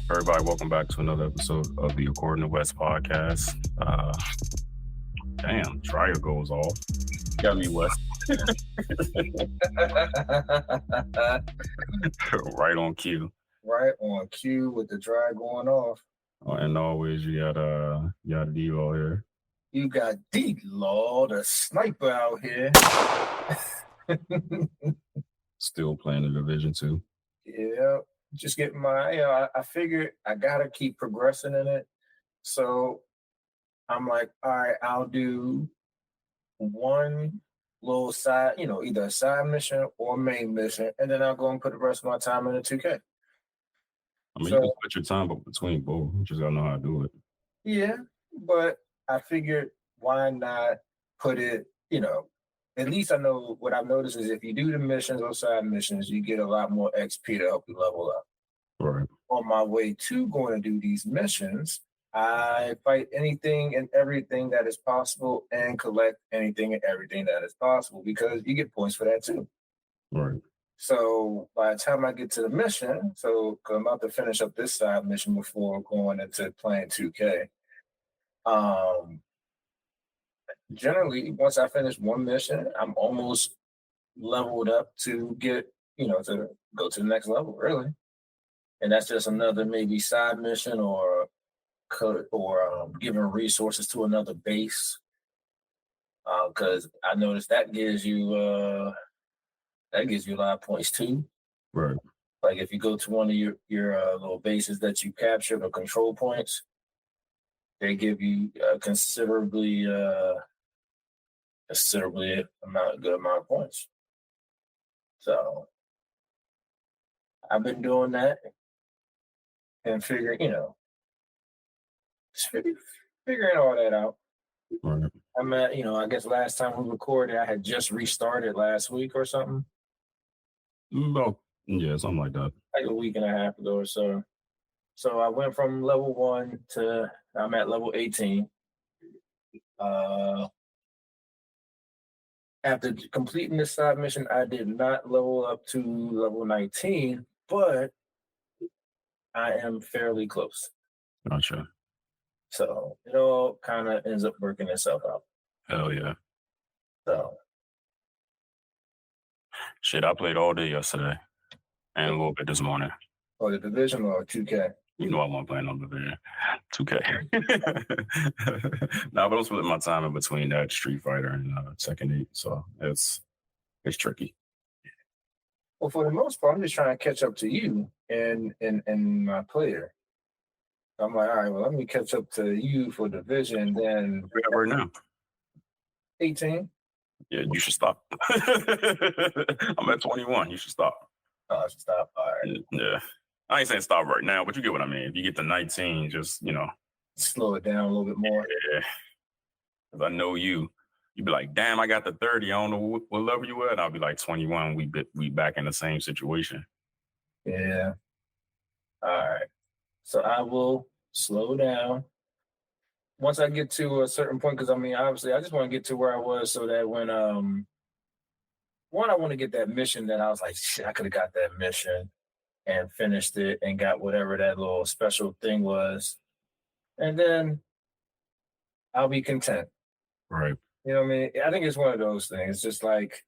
Everybody, welcome back to another episode of the According to West podcast. Damn, dryer goes off. Got me West. Right on cue. Right on cue with the dryer going off. And always you got DeLaw here. You got DeLaw, the sniper out here. Still playing the Division 2. Yeah, just getting my, I figured I gotta keep progressing in it. So I'm like, all right, I'll do one little side, either a side mission or main mission, and then I'll go and put the rest of my time in the 2K. I mean, you can put your time up between both. You just gotta know how to do it. Yeah, but I figured why not put it, at least I know what I've noticed is if you do the missions or side missions, you get a lot more XP to help you level up. Right. On my way to going to do these missions, I fight anything and everything that is possible and collect anything and everything that is possible because you get points for that too. Right. So by the time I get to the mission, so I'm about to finish up this side mission before going into playing 2K. Generally, once I finish one mission, I'm almost leveled up to get, to go to the next level, really. And that's just another maybe side mission or giving resources to another base. Because I noticed that gives you a lot of points too. Right. Like if you go to one of your little bases that you captured or control points, they give you considerably good amount of points. So I've been doing that and figuring all that out. Right. I'm at, I guess last time we recorded, I had just restarted last week or something. Something like that. Like a week and a half ago or so. So I went from level 1 to I'm at level 18. After completing this side mission, I did not level up to level 19, but I am fairly close. Gotcha. So it all kind of ends up working itself out. Hell yeah. So. Shit, I played all day yesterday and a little bit this morning. Oh, the Division or 2K? You know I wasn't playing on Division. 2K. But I'm splitting my time in between that Street Fighter and Tekken 8, so it's tricky. Well, for the most part, I'm just trying to catch up to you and my player. I'm like, all right, well, let me catch up to you for Division, then... Right now? 18. Yeah, you should stop. I'm at 21. You should stop. Oh, I should stop. All right. Yeah. I ain't saying stop right now, but you get what I mean. If you get to 19, just, slow it down a little bit more. Yeah. Because I know you be like, damn, I got the 30. I don't know what level you at. And I'll be like 21. We back in the same situation. Yeah. All right. So I will slow down. Once I get to a certain point, because obviously I just want to get to where I was so that when I want to get that mission that I was like, shit, I could have got that mission and finished it and got whatever that little special thing was. And then I'll be content. Right. You know what I mean? I think it's one of those things. It's just like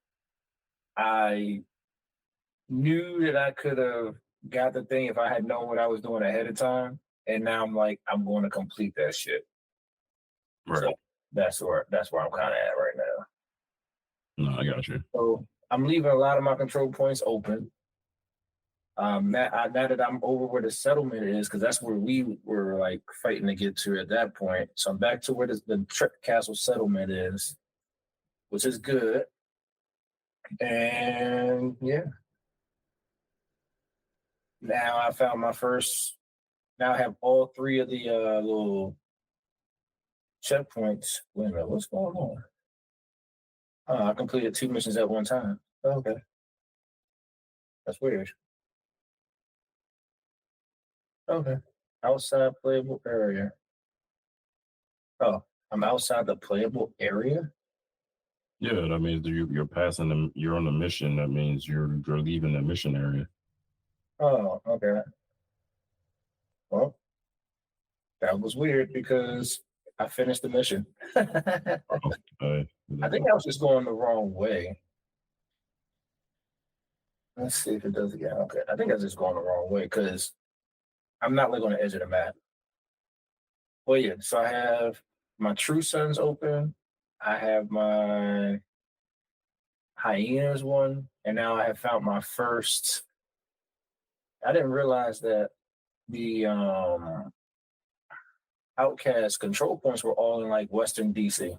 I knew that I could have got the thing if I had known what I was doing ahead of time. And now I'm like, I'm going to complete that shit. Right. So that's where I'm kind of at right now. No, I got you. So I'm leaving a lot of my control points open. Now that I'm over where the settlement is, because that's where we were like fighting to get to at that point. So I'm back to where the Trip Castle settlement is, which is good. And yeah. Now I found my first. Now I have all three of the little checkpoints. Wait a minute, what's going on? I completed 2 missions at one time. Okay. That's weird. Okay. Outside playable area. Oh, I'm outside the playable area? Yeah, that means you're passing them. You're on the mission. That means you're leaving the mission area. Oh, okay. That was weird because I finished the mission. I Uh, think I was just going the wrong way. Let's see if it does again. Okay, I think I was just going the wrong way because I'm not like on the edge of the map. Well, yeah. So I have my True Sons open. I have my Hyenas one, and now I have found my first. I didn't realize that the Outcast control points were all in like Western DC.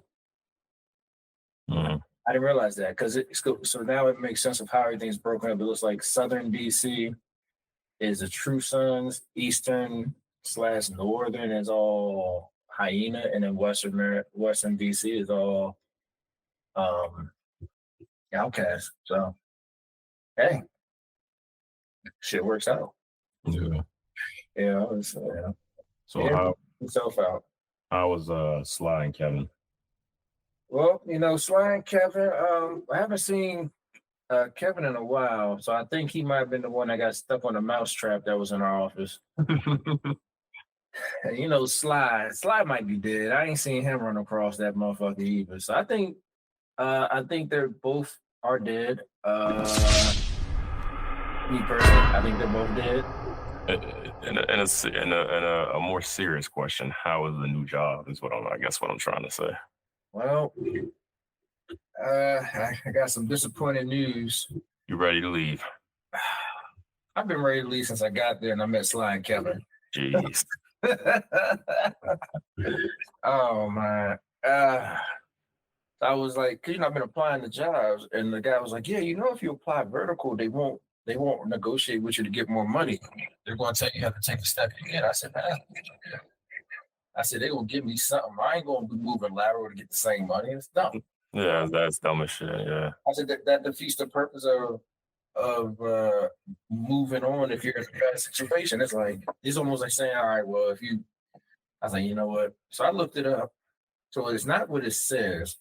mm-hmm. I didn't realize that because so now it makes sense of how everything's broken up. It looks like Southern DC is the True Sons, Eastern / Northern is all Hyena, and then Western DC is all Outcast. So hey, shit works out. Yeah. Yeah, it's, yeah. So how himself out. How was Sly and Kevin? Well, Sly and Kevin. I haven't seen Kevin in a while, so I think he might have been the one that got stuck on the mouse trap that was in our office. And Sly might be dead. I ain't seen him run across that motherfucker either. So I think they're both are dead. Me personally, I think they're both dead. In a more serious question, how is the new job? Is what I'm trying to say. Well, I got some disappointing news. You ready to leave? I've been ready to leave since I got there and I met Sly and Kevin. Jeez. Oh man. I was like, I've been applying to jobs, and the guy was like, yeah, if you apply vertical, they won't negotiate with you to get more money. They're going to tell you have to take a step again. I said, man, they're going to give me something. I ain't going to be moving lateral to get the same money. It's dumb. Yeah, that's dumb as shit. Yeah. I said that defeats the purpose of moving on if you're in a bad situation. It's almost like saying, all right, well, I was like, you know what? So I looked it up. So it's not what it says,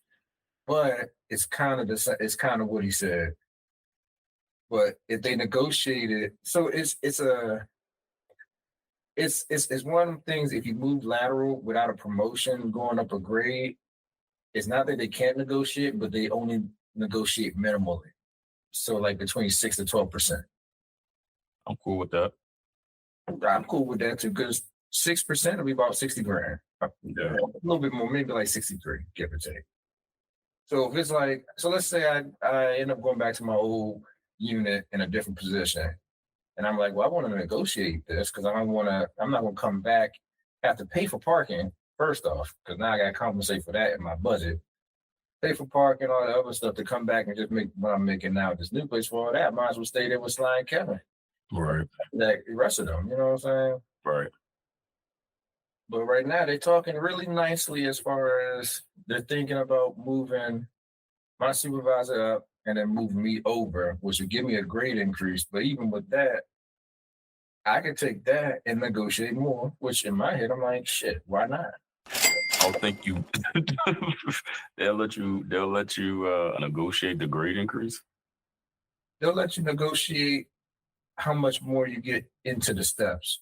but it's kind of what he said. But if they negotiated, so it's one of the things. If you move lateral without a promotion, going up a grade, it's not that they can't negotiate, but they only negotiate minimally. So like between 6 to 12%. I'm cool with that. I'm cool with that too, because 6% will be about 60 grand. Yeah. A little bit more, maybe like 63, give or take. So if it's like, let's say I end up going back to my old unit in a different position, and I'm like, well, I want to negotiate this because I'm not going to come back, have to pay for parking first off, because now I got to compensate for that in my budget. Pay for parking, all the other stuff to come back and just make what I'm making now at this new place. For all that, might as well stay there with Sly and Kevin. Right. Like the rest of them, you know what I'm saying? Right. But right now they're talking really nicely as far as they're thinking about moving my supervisor up and then moving me over, which would give me a grade increase. But even with that, I could take that and negotiate more, which in my head, I'm like, shit, why not? I don't think you they'll let you negotiate the grade increase. They'll let you negotiate how much more you get into the steps.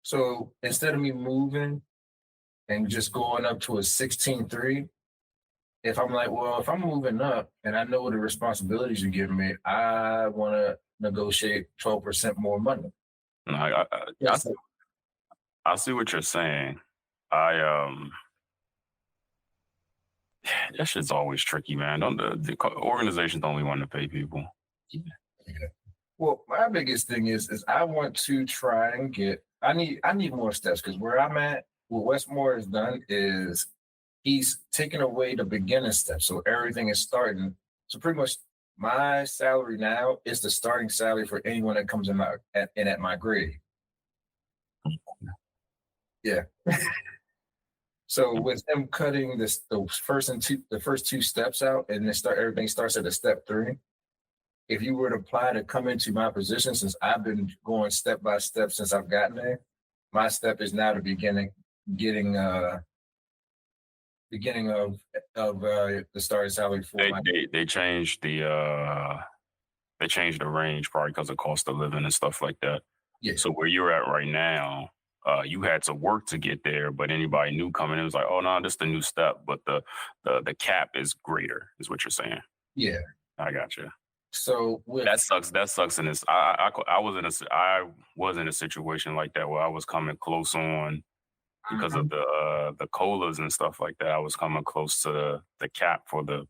So instead of me moving and just going up to a 16.3, if I'm like, well, if I'm moving up and I know the responsibilities you're giving me, I want to negotiate 12% more money. No, I see what you're saying. That shit's always tricky, man. The organizations only want to pay people. Yeah. Well, my biggest thing is I want to try and I need more steps, because where I'm at, what Westmore has done is he's taken away the beginning steps. So everything is starting. So pretty much my salary now is the starting salary for anyone that comes in at my grade. Yeah. So with them cutting the first two steps out, and then everything starts at a step 3. If you were to apply to come into my position, since I've been going step by step since I've gotten there, my step is now the beginning of the starting salary for they changed the range probably because of cost of living and stuff like that. Yeah. So where you're at right now, you had to work to get there, but anybody new coming in was like, oh no, this is the new step, but the cap is greater, is what you're saying. Yeah. I got you. So that sucks in this. I was in a situation like that where I was coming close on because of the colas and stuff like that. I was coming close to the cap for the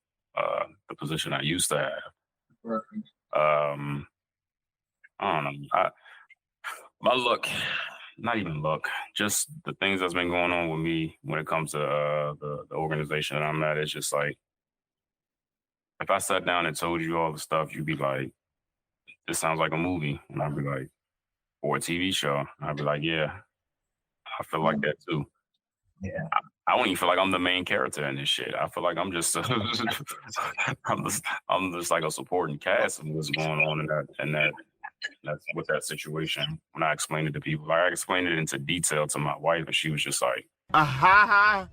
position I used to have. I don't know. My luck, not even luck, just the things that's been going on with me when it comes to the organization that I'm at. It's just like, if I sat down and told you all the stuff, you'd be like, this sounds like a movie. And I'd be like, or a TV show. I'd be like, yeah, I feel like that too. Yeah. I don't even feel like I'm the main character in this shit. I feel like I'm just, I'm just like a supporting cast of what's going on that's with that situation. When I explained it to people, like I explained it into detail to my wife, and she was just like,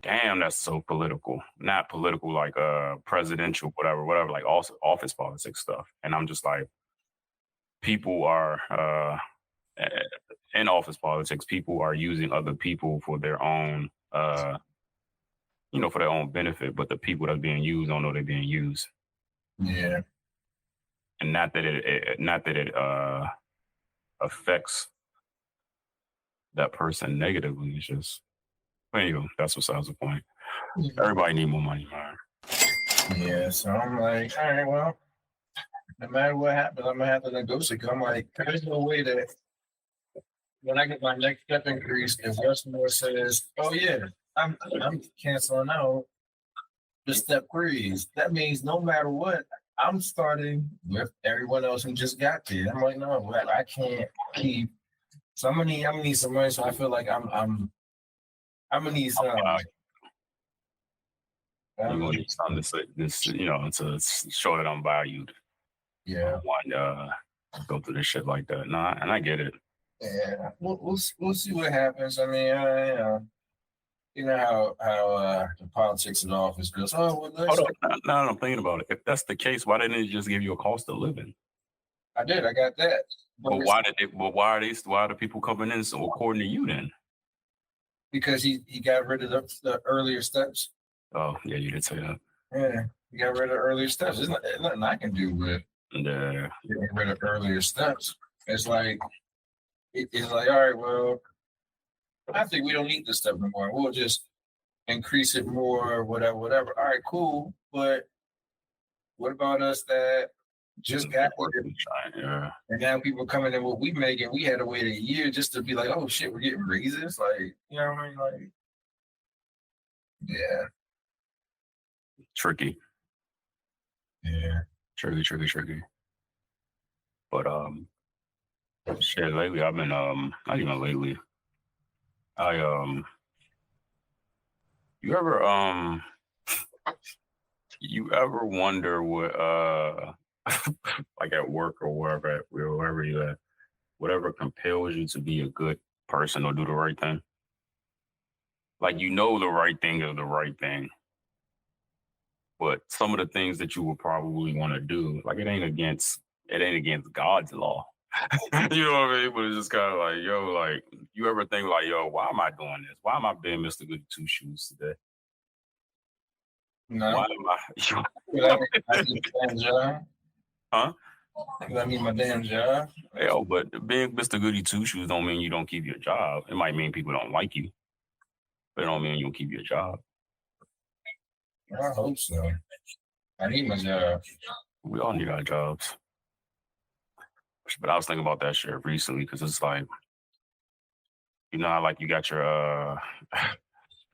damn, that's so political. Not political like presidential, whatever, like office politics stuff. And I'm just like, people are in office politics, people are using other people for their own for their own benefit, but the people that are being used don't know they're being used. Yeah. And not that it affects that person negatively. It's just, anyway, that's besides the point. Everybody need more money, man. Yeah, so I'm like, all right, well, no matter what happens, I'm gonna have to negotiate. I'm like, there's no way that when I get my next step increase, if Westmore says, oh yeah, I'm canceling out the step freeze, that means no matter what, I'm starting with everyone else who just got there. I'm like, no, I can't keep. So I'm gonna need some money. So I feel like I'm gonna need some. You want something to say this, to show that I'm valued. Yeah. Go through this shit like that. No, and I get it. Yeah, we'll see what happens. I mean, you know how the politics of the office goes. Oh, well, I'm thinking about it. If that's the case, why didn't it just give you a cost of living? I did. I got that. But why are the people coming in so according to you then? Because he got rid of the earlier steps. Oh yeah, you did say that. Yeah, he got rid of earlier steps. There's nothing I can do with getting rid of earlier steps. It's like all right, well, I think we don't need this stuff no more. We'll just increase it more, whatever. All right, cool. But what about us that just got working? Yeah. And now people coming in what we make, and we had to wait a year just to be like, oh shit, we're getting raises. Like, you know what I mean? Like, yeah. Tricky. Yeah. Tricky. But shit, lately I've been not even lately. You ever wonder what like at work or wherever you at, whatever compels you to be a good person or do the right thing? Like, the right thing is the right thing, but some of the things that you would probably want to do, like, it ain't against God's law. You know what I mean? But it's just kind of like, yo, like, you ever think like, yo, why am I doing this? Why am I being Mr. Goody Two Shoes today? No. Why am I? I need my damn job. Huh? I need my damn job. Yo, but being Mr. Goody Two Shoes don't mean you don't keep your job. It might mean people don't like you, but it don't mean you don't keep your job. I hope so. I need my job. We all need our jobs. But I was thinking about that shit recently because it's like, how like you got your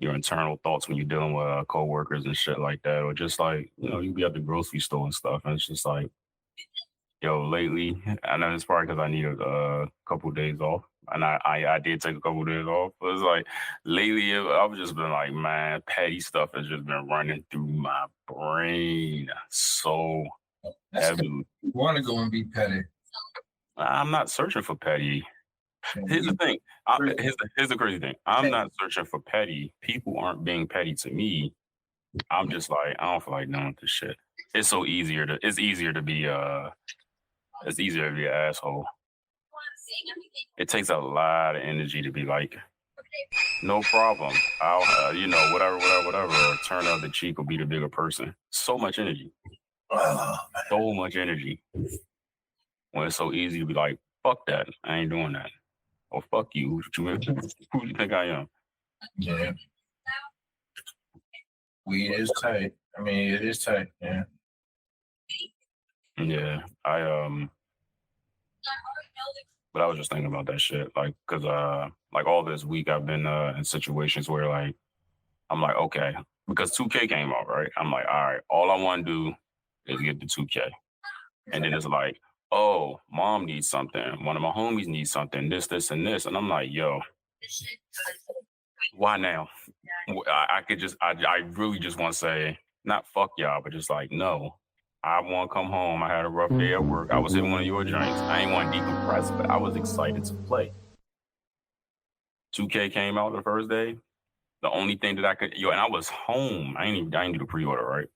internal thoughts when you're dealing with coworkers and shit like that, or just like, you be at the grocery store and stuff, and it's just like, yo, lately, I know it's probably because I need a couple of days off, and I did take a couple of days off, but it's like lately I've just been like, man, petty stuff has just been running through my brain so heavily. You want to go and be petty? I'm not searching for petty. Here's the thing. Here's the crazy thing. I'm not searching for petty. People aren't being petty to me. I'm just like, I don't feel like doing this shit. It's easier to be an asshole. It takes a lot of energy to be like No problem. I'll, whatever. Or turn the other cheek or be the bigger person. So much energy. Oh, So much energy. When it's so easy to be like, fuck that. I ain't doing that. Or fuck you. Who do you think I am? yeah. Weed is tight. I mean, it is tight. Yeah. Yeah. But I was just thinking about that shit. Like, cause like all this week I've been in situations where like I'm like, okay, because 2K came out, right? I'm like, all right, all I want to do is get the 2K. And then it's like, oh, mom needs something. One of my homies needs something, this, and this. And I'm like, yo, why now? I could just, I really just want to say, not fuck y'all, but just like, no. I want to come home. I had a rough day at work. I was in one of your drinks. I ain't want to decompress, but I was excited to play. 2K came out the first day. The only thing that I could, and I was home. I ain't do the pre-order, right?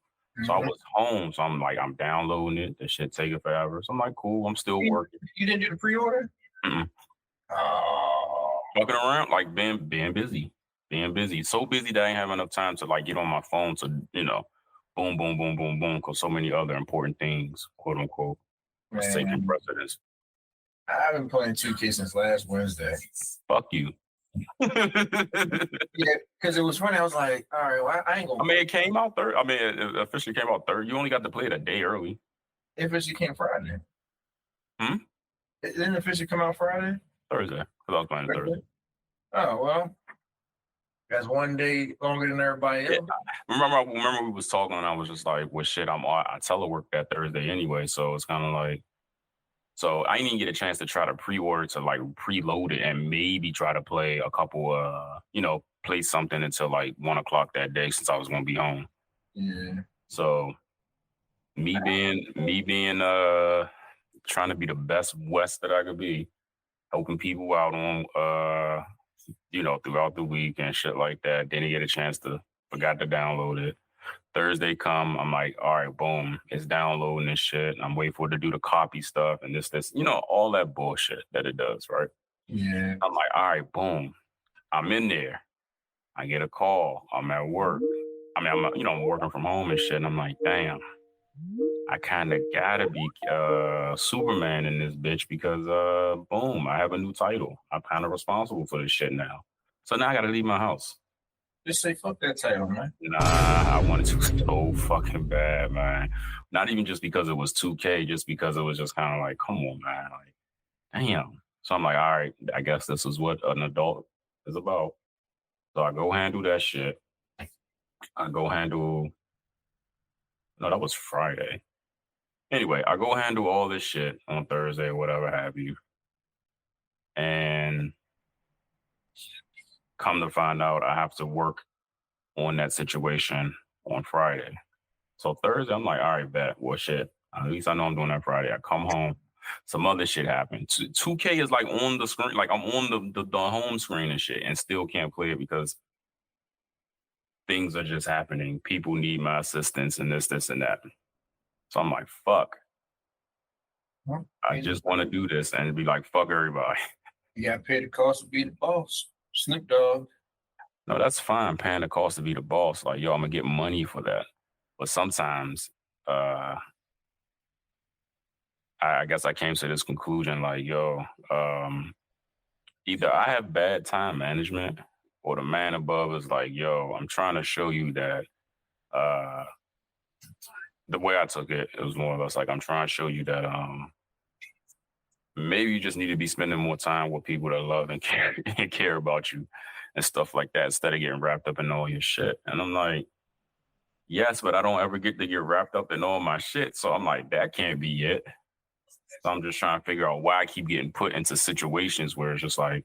So I was home. So I'm like, I'm downloading it. The shit taking forever. So I'm like, cool. I'm still working. You didn't do the pre-order? Mm-mm. Oh. Walking around, like being busy. Being busy. So busy that I ain't have enough time to like get on my phone to, boom, because so many other important things, quote unquote, was taking precedence. I haven't been playing 2K since last Wednesday. Fuck you. Yeah, because it was funny. I was like, all right, well, I ain't gonna. I mean, it came out third. I mean, it officially came out third. You only got to play it a day early. It officially came Friday. Hmm? It didn't officially come out Friday? Thursday, because I was playing Thursday. Oh, well. That's one day longer than everybody else. Yeah. Remember we was talking and I was just like, well, shit, I telework that Thursday anyway. So it's kind of like, so I didn't even get a chance to try to pre-order to like preload it and maybe try to play a couple, play something until like 1:00 that day since I was going to be home. Yeah. So me being trying to be the best West that I could be, helping people out on, throughout the week and shit like that. Didn't get a chance to, forgot to download it. Thursday come, I'm like, all right, boom, it's downloading this shit. I'm waiting for it to do the copy stuff and this, all that bullshit that it does, right? Yeah. I'm like, all right, boom, I'm in there. I get a call. I'm at work. I mean, I'm working from home and shit. And I'm like, damn, I kind of gotta be Superman in this bitch because, boom, I have a new title. I'm kind of responsible for this shit now. So now I gotta leave my house. Just say fuck that title, man. Nah, I wanted to so fucking bad, man. Not even just because it was 2K, just because it was just kind of like, come on, man. Like, damn. So I'm like, all right, I guess this is what an adult is about. So I go handle that shit. No, that was Friday. Anyway, I go handle all this shit on Thursday, whatever have you. And come to find out, I have to work on that situation on Friday. So Thursday, I'm like, all right, bet. Well, shit. At least I know I'm doing that Friday. I come home. Some other shit happened. 2K is like on the screen, like I'm on the home screen and shit, and still can't play it because things are just happening. People need my assistance and this, and that. So I'm like, fuck. Well, I just want to do this and be like, fuck everybody. You got to pay the cost to be the boss. Snoop Dogg. No, that's fine. Paying the cost to be the boss. Like, yo, I'm going to get money for that. But sometimes, I guess I came to this conclusion, like, yo, either I have bad time management or the man above is like, yo, I'm trying to show you that, the way I took it, it was more or less like, I'm trying to show you that, maybe you just need to be spending more time with people that love and care about you and stuff like that instead of getting wrapped up in all your shit. And I'm like, yes, but I don't ever get to get wrapped up in all my shit. So I'm like, that can't be it. So I'm just trying to figure out why I keep getting put into situations where it's just like,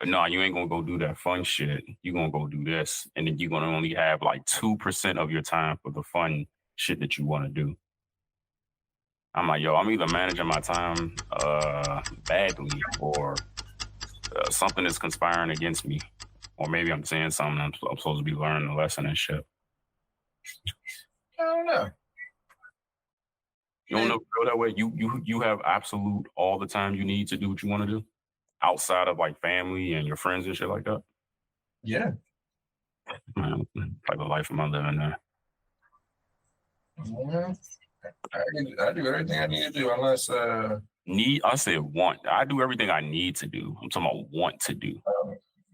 no, you ain't gonna go do that fun shit. You're gonna go do this. And then you're gonna only have like 2% of your time for the fun shit that you wanna do. I'm like, yo, I'm either managing my time badly or something is conspiring against me. Or maybe I'm saying something I'm supposed to be learning a lesson and shit. I don't know. You don't know feel that way? You have absolute all the time you need to do what you want to do? outside of like family and your friends and shit like that? Yeah. Man, type of life am I living there? I do everything I need to do unless I said want. I do everything I need to do. I'm talking about want to do.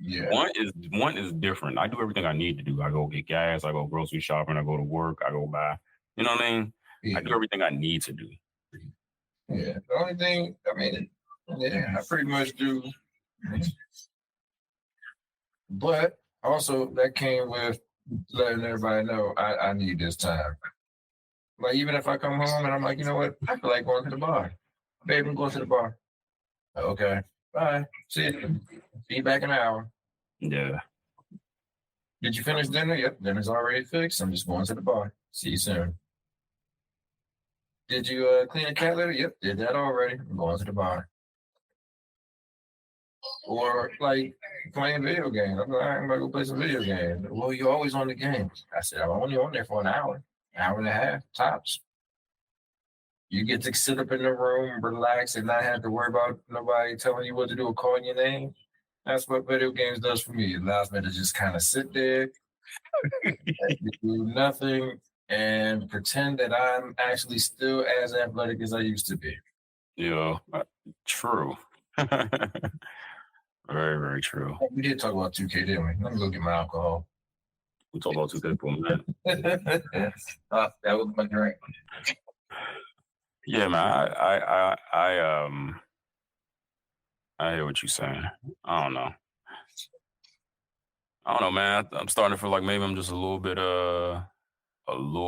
yeah. Want is different. I do everything I need to do. I go get gas, I go grocery shopping, I go to work, I go buy. You know what I mean? Yeah. I do everything I need to do. Yeah. The only thing, I mean, yeah, I pretty much do. But also that came with letting everybody know I need this time. Like even if I come home and I'm like, you know what, I feel like going to the bar. Babe, I'm going to the bar. Okay. Bye. See you. Be back in an hour. Yeah. Did you finish dinner? Yep, dinner's already fixed. I'm just going to the bar. See you soon. Did you clean the cat litter? Yep, did that already. I'm going to the bar. Or like playing video games. I'm like, I'm gonna go play some video games. Well, you're always on the game. I said, I'm only on there for an hour and a half, tops. You get to sit up in the room, relax, and not have to worry about nobody telling you what to do or calling your name. That's what video games does for me. It allows me to just kind of sit there, do nothing, and pretend that I'm actually still as athletic as I used to be. Yeah. True. Very, very true. We did talk about 2K, didn't we? Let me go get my alcohol. We talk about 2K for a minute. That was my drink. Yeah, man. I hear what you're saying. I don't know, man. I'm starting to feel like maybe I'm just a little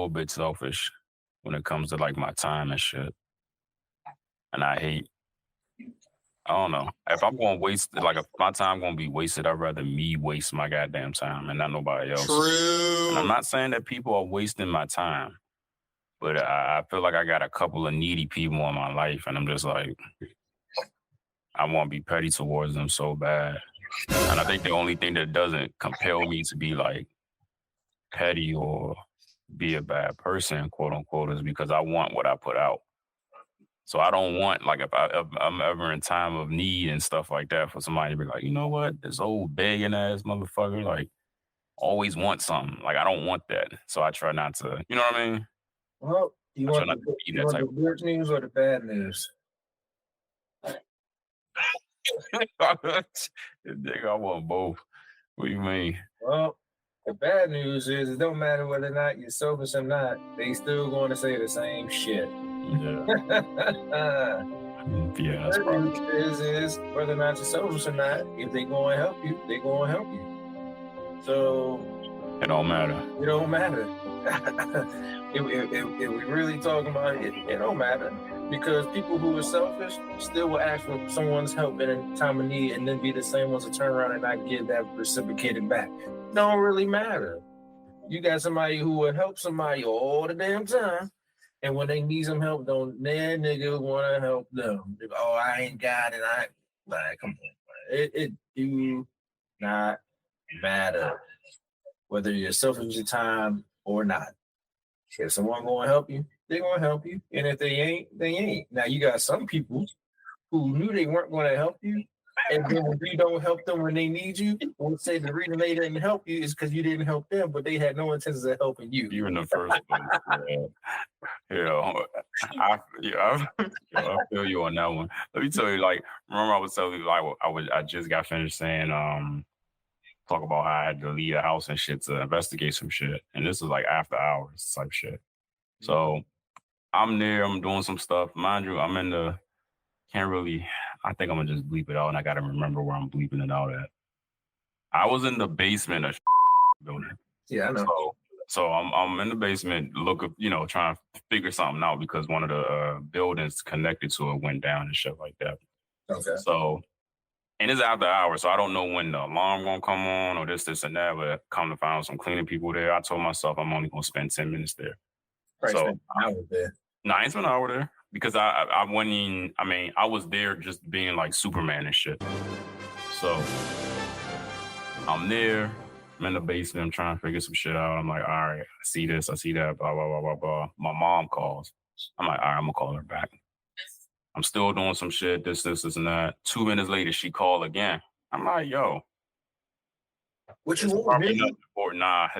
bit selfish when it comes to like my time and shit. And I don't know. If I'm going to waste, like if my time going to be wasted, I'd rather me waste my goddamn time and not nobody else. True. And I'm not saying that people are wasting my time, but I feel like I got a couple of needy people in my life, and I'm just like, I want to be petty towards them so bad. And I think the only thing that doesn't compel me to be like petty or be a bad person, quote unquote, is because I want what I put out. So I don't want, like, if I'm ever in time of need and stuff like that, for somebody to be like, you know what, this old begging ass motherfucker, like, always want something. Like, I don't want that. So I try not to, you know what I mean? Well, you want the good news or the bad news? Nigga, I want both. What do you mean? Well, the bad news is it don't matter whether or not you're sober or not, they still going to say the same shit. Yeah. Yeah, that's the probably news is whether or not you're sober or not, if they going to help you, they going to help you. So it don't matter. It don't matter. if we really talking about it, it don't matter. Because people who are selfish still will ask for someone's help in a time of need and then be the same ones to turn around and not get that reciprocated back. Don't really matter. You got somebody who will help somebody all the damn time, and when they need some help, don't that nigga want to help them. Oh, I ain't got it. Like, come on. It do not matter whether you're selfish with your time or not. If someone going to help you, they're going to help you. And if they ain't, they ain't. Now, you got some people who knew they weren't going to help you. And then when you don't help them when they need you, will say the reason they didn't help you is because you didn't help them, but they had no intentions of helping you. You in the first place. I feel you on that one. Let me tell you, like, remember I was telling you, like, I just got finished saying, talk about how I had to leave the house and shit to investigate some shit. And this is like after hours type shit. So I'm there, I'm doing some stuff. Mind you, I'm in the, I think I'm gonna just bleep it out and I gotta remember where I'm bleeping it out at. I was in the basement of building. Yeah, I know. So I'm in the basement trying to figure something out because one of the buildings connected to it went down and shit like that. Okay. So, and it's after hours, so I don't know when the alarm gonna come on or this and that, but come to find out some cleaning people there. I told myself I'm only gonna spend 10 minutes there. So an hour there. No, I ain't spent an hour there because I went in, I was there just being like Superman and shit. So I'm there, I'm in the basement, I'm trying to figure some shit out. I'm like, all right, I see this, I see that, blah, blah, blah, blah, blah. My mom calls. I'm like, all right, I'm gonna call her back. I'm still doing some shit, this, and that. 2 minutes later, she called again. I'm like, yo, What you it's want, probably nigga? nothing important. Nah, I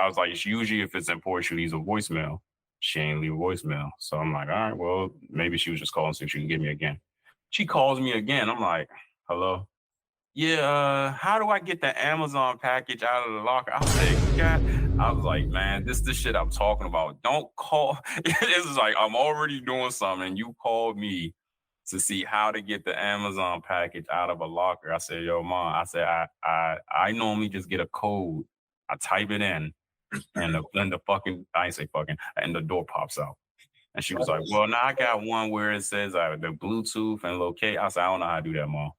was like, it's usually if it's important, she leaves a voicemail. She ain't leave a voicemail. So I'm like, all right, well, maybe she was just calling to see if she can get me again. She calls me again. I'm like, hello? Yeah, how do I get the Amazon package out of the locker? I was like, God, I was like, man, this the shit I'm talking about. Don't call. This is like, I'm already doing something. And you called me to see how to get the Amazon package out of a locker. I said, yo, mom, I said, I normally just get a code. I type it in and the fucking, I ain't say fucking, and the door pops out. And she was like, well, now I got one where it says the Bluetooth and locate. I said, I don't know how to do that, mom.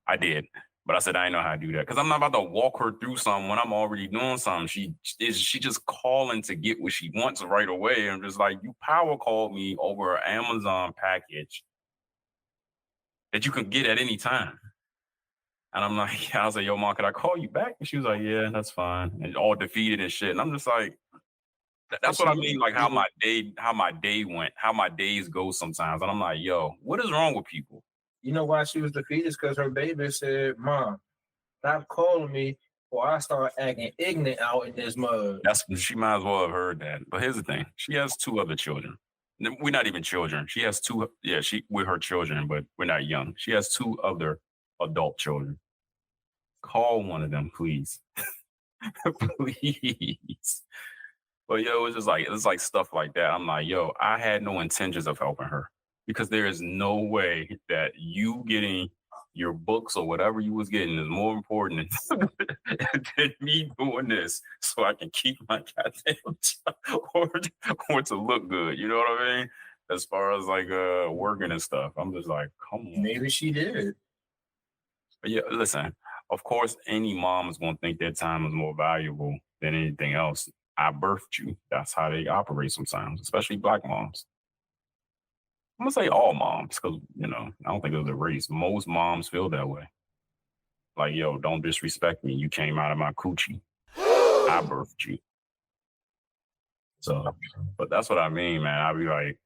I did. But I said, I didn't know how to do that. Because I'm not about to walk her through something when I'm already doing something. She just calling to get what she wants right away. I'm just like, you power called me over an Amazon package that you can get at any time. And I'm like, I was like, yo, mom, could I call you back? And she was like, yeah, that's fine. And all defeated and shit. And I'm just like, that's what I mean, like how my day went, how my days go sometimes. And I'm like, yo, what is wrong with people? You know why she was defeated? Because her baby said, Mom, stop calling me or I start acting ignorant out in this mud. She might as well have heard that. But here's the thing. She has 2 other children. We're not even children. She has 2, we're her children, but we're not young. She has 2 other adult children. Call one of them, please. Please. But yo, it's like stuff like that. I'm like, yo, I had no intentions of helping her because there is no way that you getting your books or whatever you was getting is more important than me doing this so I can keep my goddamn job or to look good. You know what I mean? As far as like working and stuff, I'm just like, come on. Maybe she did. But yeah, listen, of course, any mom is going to think their time is more valuable than anything else. I birthed you. That's how they operate sometimes, especially Black moms. I'm going to say all moms because, I don't think there's a race. Most moms feel that way. Like, yo, don't disrespect me. You came out of my coochie. I birthed you. So, but that's what I mean, man. I be like,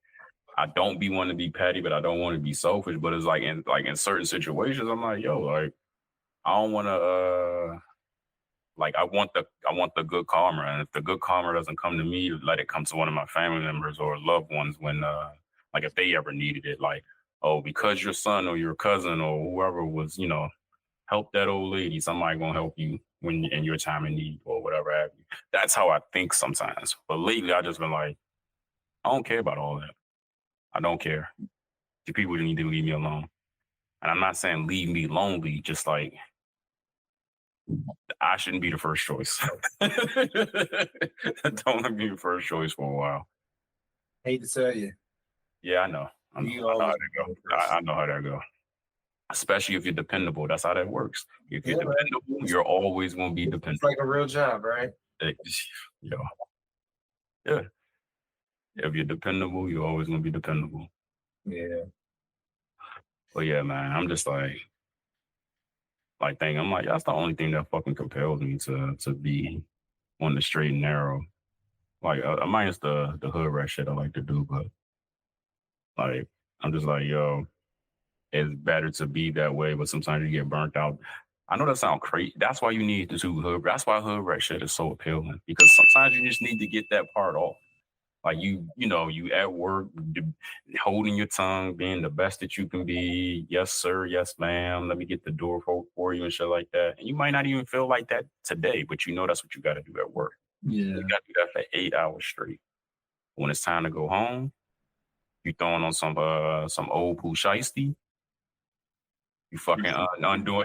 I don't be wanting to be petty, but I don't want to be selfish. But it's like in certain situations, I'm like, yo, like, I don't want to, I want the good karma. And if the good karma doesn't come to me, let it come to one of my family members or loved ones when, if they ever needed it. Like, oh, because your son or your cousin or whoever was, help that old lady, somebody gonna help you when in your time of need or whatever have you. That's how I think sometimes. But lately, I just been like, I don't care about all that. I don't care. The people need to leave me alone. And I'm not saying leave me lonely, just like, I shouldn't be the first choice. Don't be the first choice for a while. Hate to tell you. Yeah, I know. I know how that go. I know how that go. Especially if you're dependable. That's how that works. If you're dependable, you're always going to be dependable. It's like a real job, right? Yeah. If you're dependable, you're always going to be dependable. Yeah. But yeah, man, I'm just like thinking, I'm like, that's the only thing that fucking compels me to be on the straight and narrow. Like, minus the hood rat shit I like to do, but like, I'm just like, yo, it's better to be that way, but sometimes you get burnt out. I know that sounds crazy. That's why you need to do hood. That's why hood rat shit is so appealing because sometimes you just need to get that part off. Like you at work, holding your tongue, being the best that you can be. Yes, sir. Yes, ma'am. Let me get the door for you and shit like that. And you might not even feel like that today, but that's what you got to do at work. Yeah. You got to do that for 8 hours straight. When it's time to go home, you throwing on some old poo shiesty. You fucking undoing,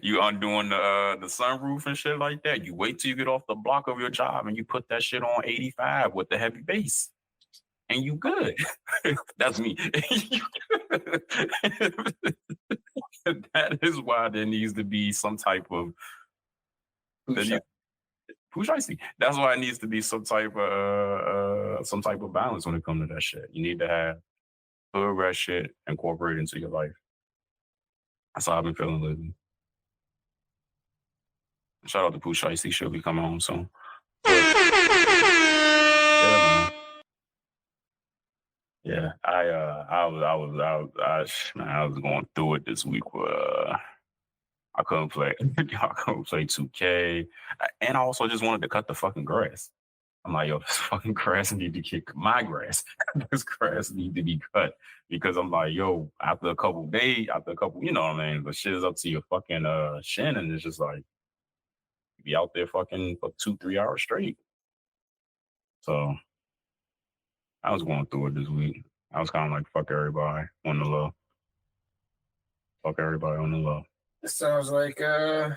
you undoing the sunroof and shit like that. You wait till you get off the block of your job and you put that shit on 85 with the heavy bass, and you good. That's me. That is why there needs to be some type of push icy. That's why it needs to be some type of balance when it comes to that shit. You need to have hood rat shit incorporated into your life. That's how I've been feeling lately. Shout out to Pooh Shiesty. She'll be coming home soon. But, yeah, man. Yeah, I was going through it this week. I couldn't play. I couldn't play 2K, and I also just wanted to cut the fucking grass. I'm like, yo, this fucking grass need to get my grass. This grass need to be cut because I'm like, yo, after a couple days, you know what I mean? The shit is up to your fucking shin, and it's just like you be out there fucking for 2-3 hours straight. So I was going through it this week. I was kind of like, fuck everybody on the low. Fuck everybody on the low. It sounds like You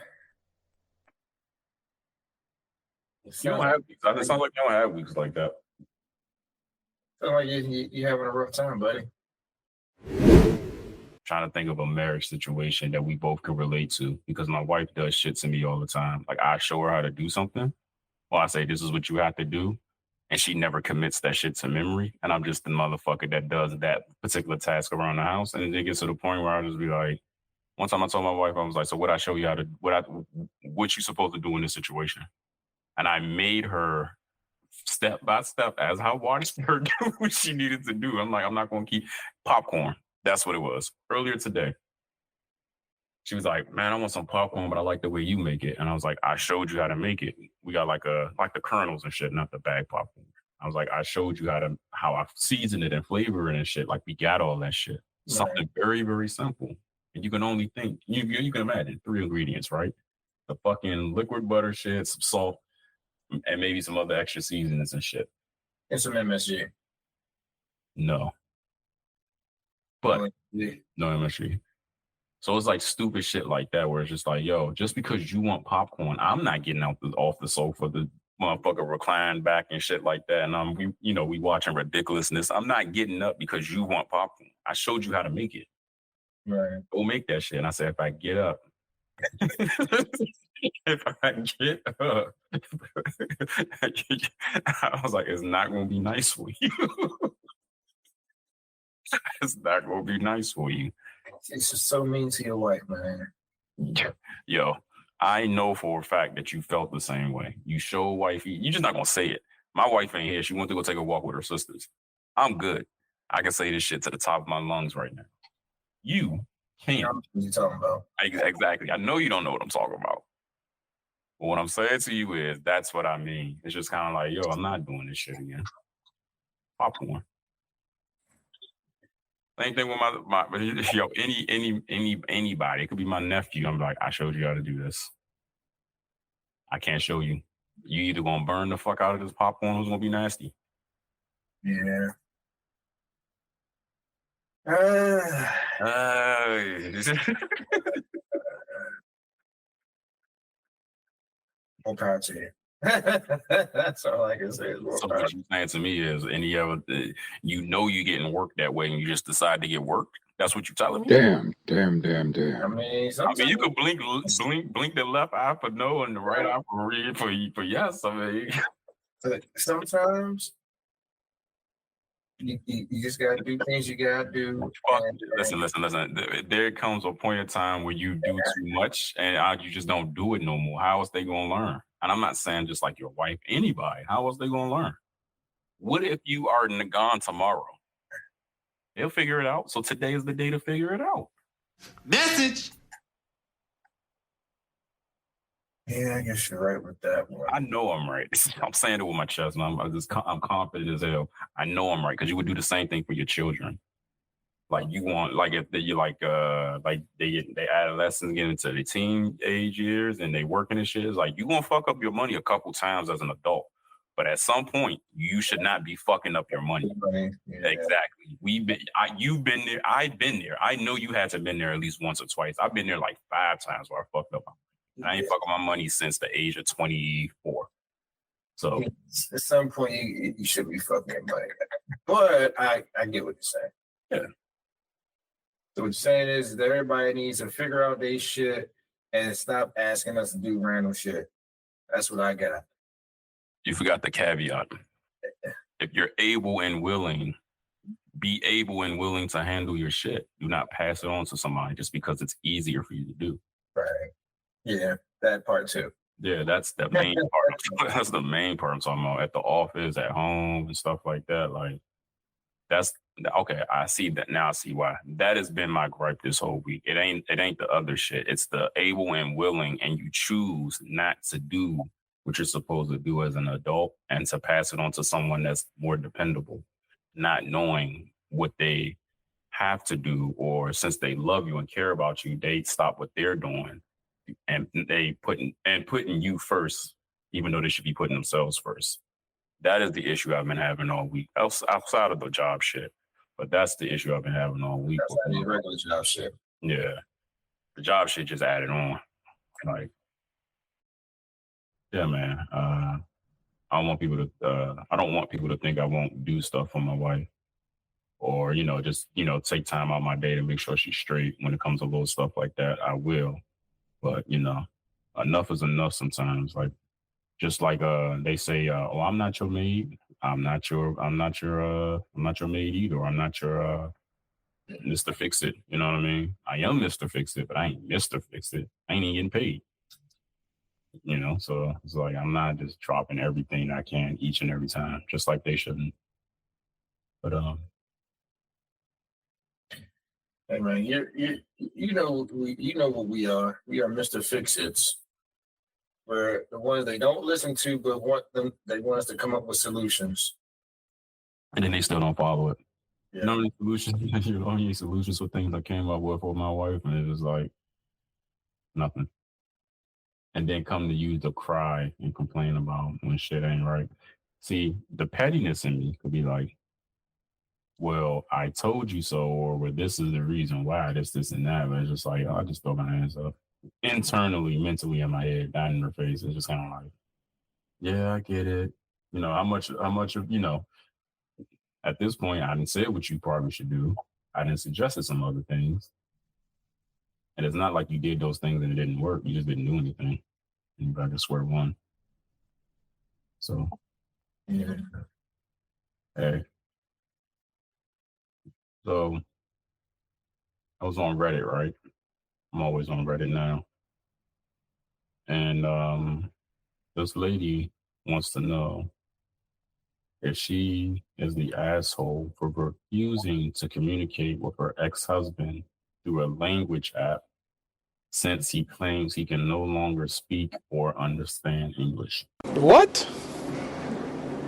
don't have weeks. It sounds like you don't have weeks like that. Sounds like you having a rough time, buddy. Trying to think of a marriage situation that we both could relate to because my wife does shit to me all the time. Like I show her how to do something, or I say this is what you have to do, and she never commits that shit to memory. And I'm just the motherfucker that does that particular task around the house, and it gets to the point where I just be like, one time I told my wife, I was like, so what I show you how to what you supposed to do in this situation, and I made her step by step as I watched her do what she needed to do. I'm like, I'm not going to keep popcorn. That's what it was earlier today. She was like, man, I want some popcorn, but I like the way you make it. And I was like, I showed you how to make it. We got like the kernels and shit, not the bag popcorn. I was like, I showed you how I season it and flavor it and shit. Like we got all that shit. Right. Something very, very simple. And you can only think, you can imagine 3 ingredients, right? The fucking liquid butter shit, some salt, and maybe some other extra seasonings and shit. And some MSG. No. But no MSG. So it's like stupid shit like that where it's just like, yo, just because you want popcorn, I'm not getting off the sofa, the motherfucker recline back and shit like that. And we watching ridiculousness. I'm not getting up because you want popcorn. I showed you how to make it. Right. Go make that shit. And I said, if I get up, I was like, it's not going to be nice for you. It's not going to be nice for you. It's just so mean to your wife, man. Yo, I know for a fact that you felt the same way. You show wifey, you're just not going to say it. My wife ain't here. She went to go take a walk with her sisters. I'm good. I can say this shit to the top of my lungs right now. You can't. What you talking about? Exactly. I know you don't know what I'm talking about. But what I'm saying to you is that's what I mean. It's just kind of like, yo, I'm not doing this shit again. Popcorn. Same thing with my yo, anybody. It could be my nephew. I'm like, I showed you how to do this. I can't show you. You either gonna burn the fuck out of this popcorn or it's gonna be nasty. Yeah. More power to you. That's all I can say. So what you're saying to me is any other, you're getting worked that way and you just decide to get worked. That's what you're telling me. Damn. I mean, you could blink the left eye for no and the right eye for yes. I mean, sometimes you just gotta do things you gotta do. Listen. There comes a point in time where you do too much and you just don't do it no more. How else they gonna learn? And I'm not saying just like your wife, anybody. How else they gonna learn? What if you are gone tomorrow? They'll figure it out. So today is the day to figure it out. Message. Yeah, I guess you're right with that one. I know I'm right. I'm saying it with my chest, and I'm confident as hell. I know I'm right because you would do the same thing for your children. Like you want, like if they adolescents get into the teen age years and they working and shit. It's like you gonna fuck up your money a couple times as an adult, but at some point you should not be fucking up your money. Yeah. Exactly. You've been there. I've been there. I know you had to have been there at least once or twice. I've been there like 5 times where I fucked up. I ain't fucking my money since the age of 24. So at some point you should be fucking your money. But I get what you're saying. Yeah. So what you're saying is that everybody needs to figure out their shit and stop asking us to do random shit. That's what I got. You forgot the caveat. If you're able and willing, be able and willing to handle your shit. Do not pass it on to somebody just because it's easier for you to do. Right. Yeah, that part too. Yeah, that's the main part. That's the main part I'm talking about. At the office, at home, and stuff like that. Like, That's okay. I see that now. I see why. That has been my gripe this whole week. It ain't the other shit. It's the able and willing, and you choose not to do what you're supposed to do as an adult and to pass it on to someone that's more dependable, not knowing what they have to do, or since they love you and care about you, they stop what they're doing and they putting you first, even though they should be putting themselves first. That is the issue I've been having all week, outside of the job shit. But that's the issue I've been having all week. That's not the regular job shit. Yeah, the job shit just added on. Like, yeah, man. I don't want people to. I don't want people to think I won't do stuff for my wife, or just take time out my day to make sure she's straight. When it comes to little stuff like that, I will. But enough is enough sometimes. Like, just like they say, oh, I'm not your maid. I'm not your maid either. Or I'm not your Mr. Fix It. You know what I mean? I am Mr. Fix It, but I ain't Mr. Fix It. I ain't even getting paid. So it's like I'm not just dropping everything I can each and every time, just like they shouldn't. But Hey man, you know what we are. We are Mr. Fix-Its. We're the ones they don't listen to, but they want us to come up with solutions. and then they still don't follow it. Yeah. You know how many solutions? You know how many solutions for things I came up with for my wife, and it was like nothing. And then come to you to cry and complain about when shit ain't right. See, the pettiness in me could be like, well, I told you so, or well, this is the reason why, this, and that. But it's just like, I just throw my hands up. Internally, mentally in my head, not in her face. It's just kind of like, yeah, I get it. How much of, at this point, I didn't say what you probably should do. I didn't suggested some other things. And it's not like you did those things and it didn't work. You just didn't do anything. And you got to square one. So, Yeah. hey. So, I was on Reddit, right? I'm always on Reddit now. And this lady wants to know if she is the asshole for refusing to communicate with her ex-husband through a language app since he claims he can no longer speak or understand English. What?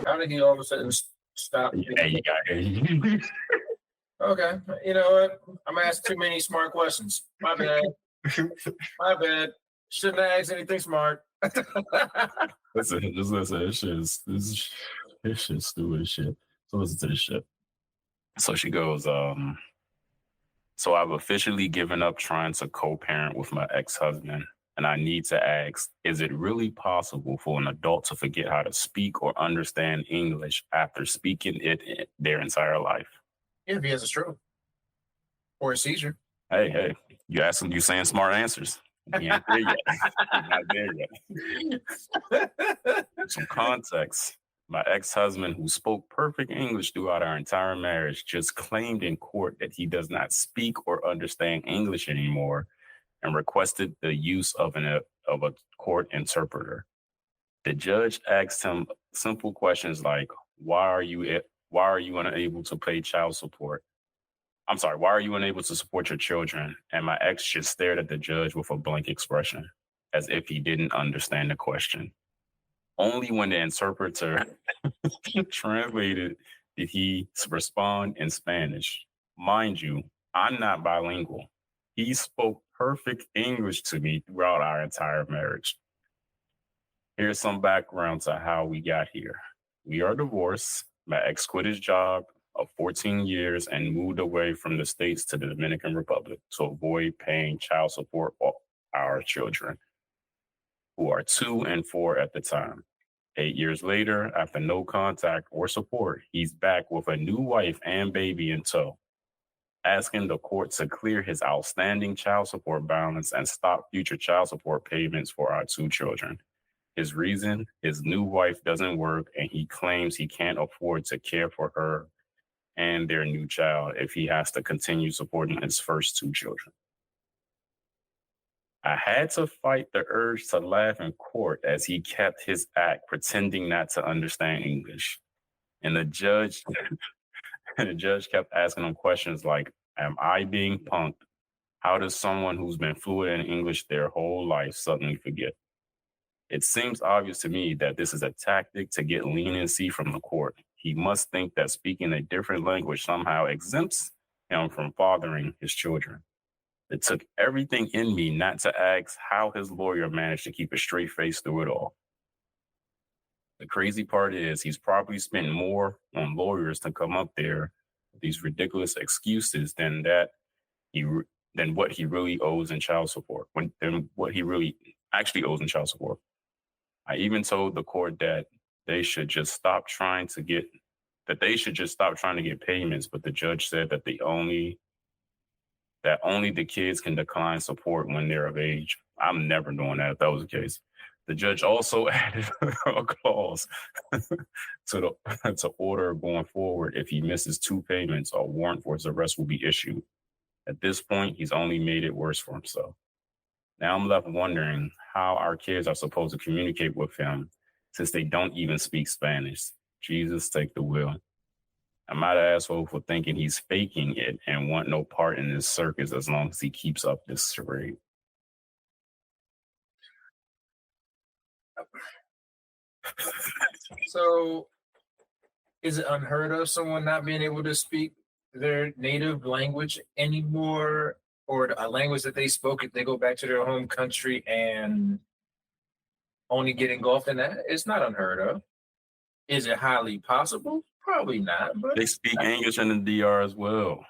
How did he all of a sudden stop? Hey, you got it. Okay, you know what? I'm asking too many smart questions. My bad. My bad. Shouldn't have asked anything smart. Listen, just listen. This shit's stupid as shit. So listen to this shit. So she goes, so I've officially given up trying to co-parent with my ex-husband, and I need to ask, is it really possible for an adult to forget how to speak or understand English after speaking it their entire life? Yeah, if he has a stroke or a seizure. Hey, you saying smart answers. We ain't there yet. We're not there yet. Some context. My ex-husband, who spoke perfect English throughout our entire marriage, just claimed in court that he does not speak or understand English anymore and requested the use of a court interpreter. The judge asked him simple questions like, why are you unable to pay child support? I'm sorry, why are you unable to support your children? And my ex just stared at the judge with a blank expression, as if he didn't understand the question. Only when the interpreter translated did he respond in Spanish. Mind you, I'm not bilingual. He spoke perfect English to me throughout our entire marriage. Here's some background to how we got here. We are divorced. My ex quit his job of 14 years and moved away from the States to the Dominican Republic to avoid paying child support for our children, who are 2 and 4 at the time. 8 years later, after no contact or support, he's back with a new wife and baby in tow, asking the court to clear his outstanding child support balance and stop future child support payments for our 2 children. His reason, his new wife doesn't work and he claims he can't afford to care for her and their new child if he has to continue supporting his first 2 children. I had to fight the urge to laugh in court as he kept his act, pretending not to understand English. And the judge And the judge kept asking him questions like, am I being punked? How does someone who's been fluent in English their whole life suddenly forget? It seems obvious to me that this is a tactic to get leniency from the court. He must think that speaking a different language somehow exempts him from fathering his children. It took everything in me not to ask how his lawyer managed to keep a straight face through it all. The crazy part is he's probably spent more on lawyers to come up there with these ridiculous excuses than what he really owes in child support, than what he really actually owes in child support. I even told the court that they should just stop trying to get payments, but the judge said that only the kids can decline support when they're of age. I'm never doing that if that was the case. The judge also added a clause to order going forward. If he misses 2 payments, a warrant for his arrest will be issued. At this point, he's only made it worse for himself. Now I'm left wondering how our kids are supposed to communicate with him since they don't even speak Spanish. Jesus, take the wheel. I'm not an asshole for thinking he's faking it and want no part in this circus as long as he keeps up this charade. So, is it unheard of someone not being able to speak their native language anymore, or a language that they spoke if they go back to their home country and only get engulfed in that? It's not unheard of. Is it highly possible? Probably not. But they speak English in the DR as well.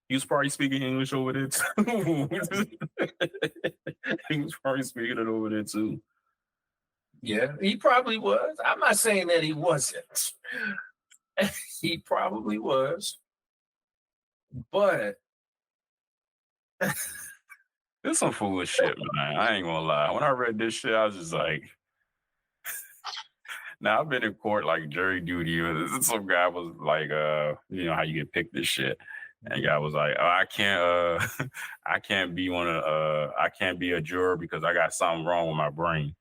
He was probably speaking English over there too. He was probably speaking it over there too. Yeah, he probably was. I'm not saying that he wasn't. He probably was. But it's some foolish shit, man. I ain't gonna lie. When I read this shit, I was just like, now I've been in court like jury duty. Some guy was like, you know how you get picked this shit. And the guy was like, oh, I can't be a juror because I got something wrong with my brain.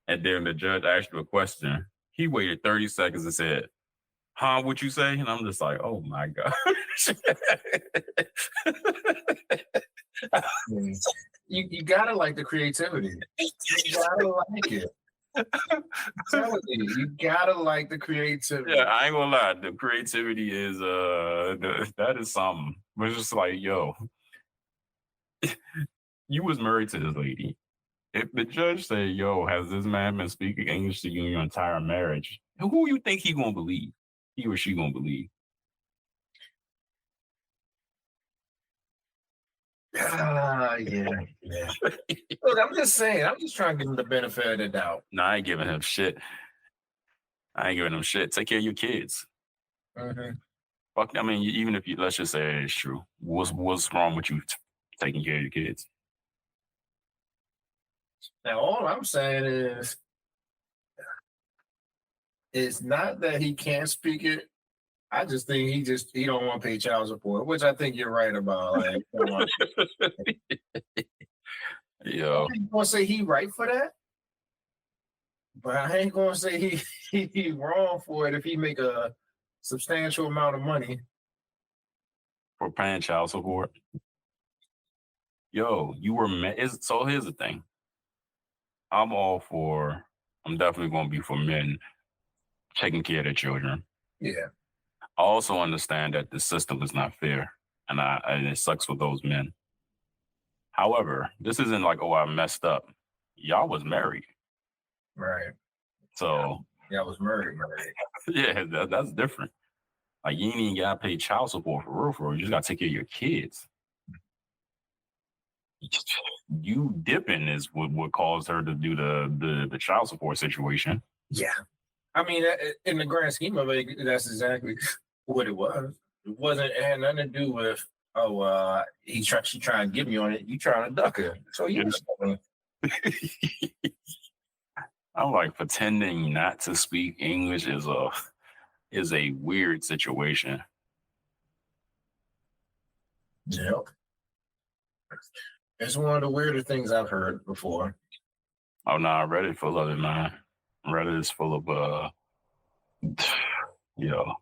And then the judge asked you a question. He waited 30 seconds and said, huh, what you say? And I'm just like, oh my God. You gotta like the creativity. You gotta like it. You gotta like the creativity. Yeah, I ain't gonna lie. The creativity is that is something. But it's just like, yo, you was married to this lady. If the judge say, yo, has this man been speaking English to you in your entire marriage? Who you think he gonna believe? He or she gonna believe? Yeah. Look, I'm just saying. I'm just trying to give him the benefit of the doubt. No, I ain't giving him shit. Take care of your kids. Mm-hmm. Fuck. I mean, even if let's just say it's true. What's wrong with you taking care of your kids? Now, all I'm saying is, it's not that he can't speak it. I just think he don't want to pay child support, which I think you're right about. Like, yo, I'm gonna say he right for that, but I ain't gonna say he wrong for it if he make a substantial amount of money for paying child support. Yo, you were so here's the thing. I'm definitely going to be for men taking care of their children. Yeah. I also understand that the system is not fair, and it sucks for those men. However, this isn't like, oh, I messed up. Y'all was married. Right. So. Y'all was married. Yeah, that's different. Like, you ain't even got to pay child support for real. You just got to take care of your kids. You dipping is what caused her to do the child support situation. Yeah. I mean, in the grand scheme of it, that's exactly what it was. It had nothing to do with, she trying to get me on it. You trying to duck her. So yeah. I'm like, pretending not to speak English is a weird situation. Yep. It's one of the weirder things I've heard before. Oh no, Reddit full of it, man. Reddit is full of Yo,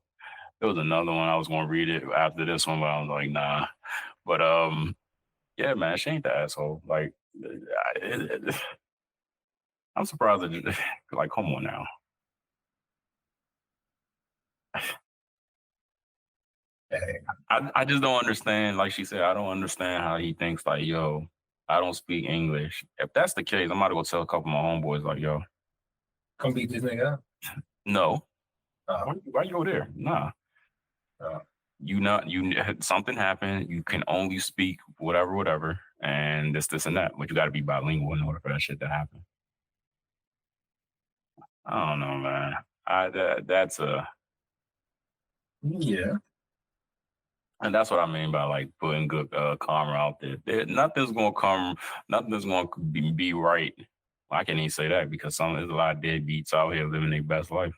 there was another one I was gonna read it after this one, but I was like, nah. But yeah, man, she ain't the asshole. Like, I'm surprised that like, come on now. Hey, I just don't understand. Like she said, I don't understand how he thinks like, yo, I don't speak English. If that's the case, I'm about to go tell a couple of my homeboys like, yo, come beat this nigga up. no, Uh, why you go there? Nah, uh, you not you. Something happened. You can only speak whatever, and this and that. But you got to be bilingual in order for that shit to happen. I don't know, man. That's a yeah, And that's what I mean by like putting good karma out there. Nothing's gonna come, nothing's gonna be right. I can't even say that because there's a lot of deadbeats out here living their best life,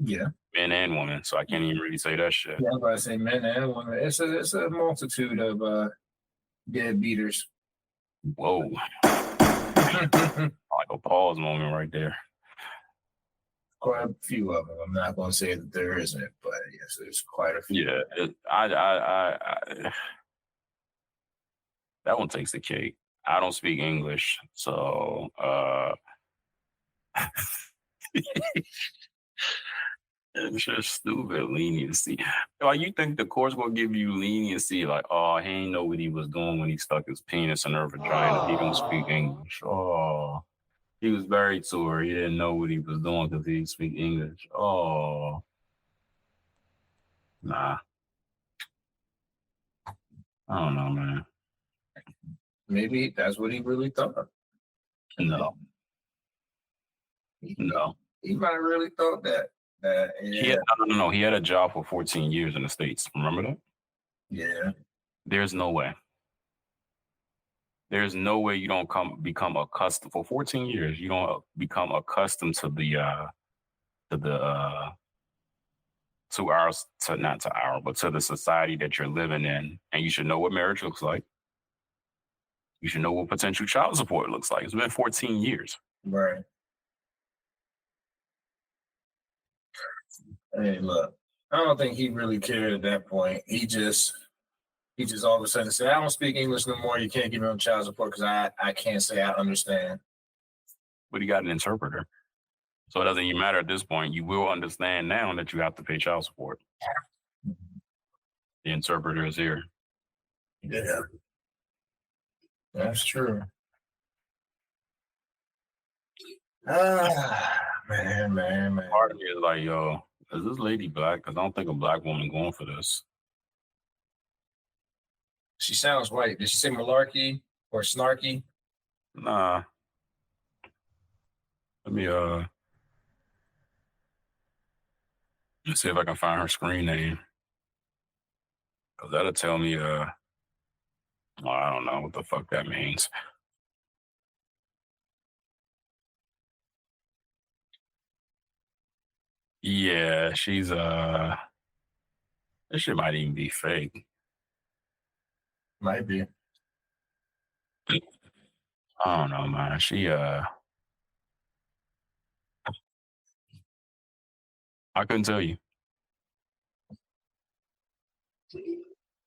yeah. men and women. So I can't even really say that shit. Yeah, I'm about to say men and women. It's a multitude of dead beaters. Whoa, Quite like a pause moment right there. a few of them. I'm not going to say that there isn't, but yes, there's quite a few. Yeah, that one takes the cake. I don't speak English, so it's just stupid leniency. Like you think the court's gonna give you leniency, like, oh, he ain't know what he was doing when he stuck his penis in her vagina. He don't speak English. Oh, he was married to her. He didn't know what he was doing because he didn't speak English. Oh, nah. I don't know, man. Maybe that's what he really thought. No, He, no. he might have really thought that. No. He had a job for 14 years in the States. Remember that? Yeah. There's no way. There's no way you don't become accustomed for 14 years. You don't become accustomed to to the to our to not to our but to the society that you're living in, and you should know what marriage looks like. You should know what potential child support looks like. It's been 14 years. Right. Hey, look, I don't think he really cared at that point. He just all of a sudden said, I don't speak English no more. You can't give me on child support because I can't say I understand. But he got an interpreter. So it doesn't even matter at this point. You will understand now that you have to pay child support. The interpreter is here. Yeah. That's true. Man. Part of me is like, yo, is this lady black? Because I don't think a black woman going for this. She sounds white. Did she say malarkey or snarky? Nah. Let me let's see if I can find her screen name. Cause that'll tell me well, I don't know what the fuck that means. Yeah, she's this shit might even be fake. Might be. I don't know, man. She I couldn't tell you.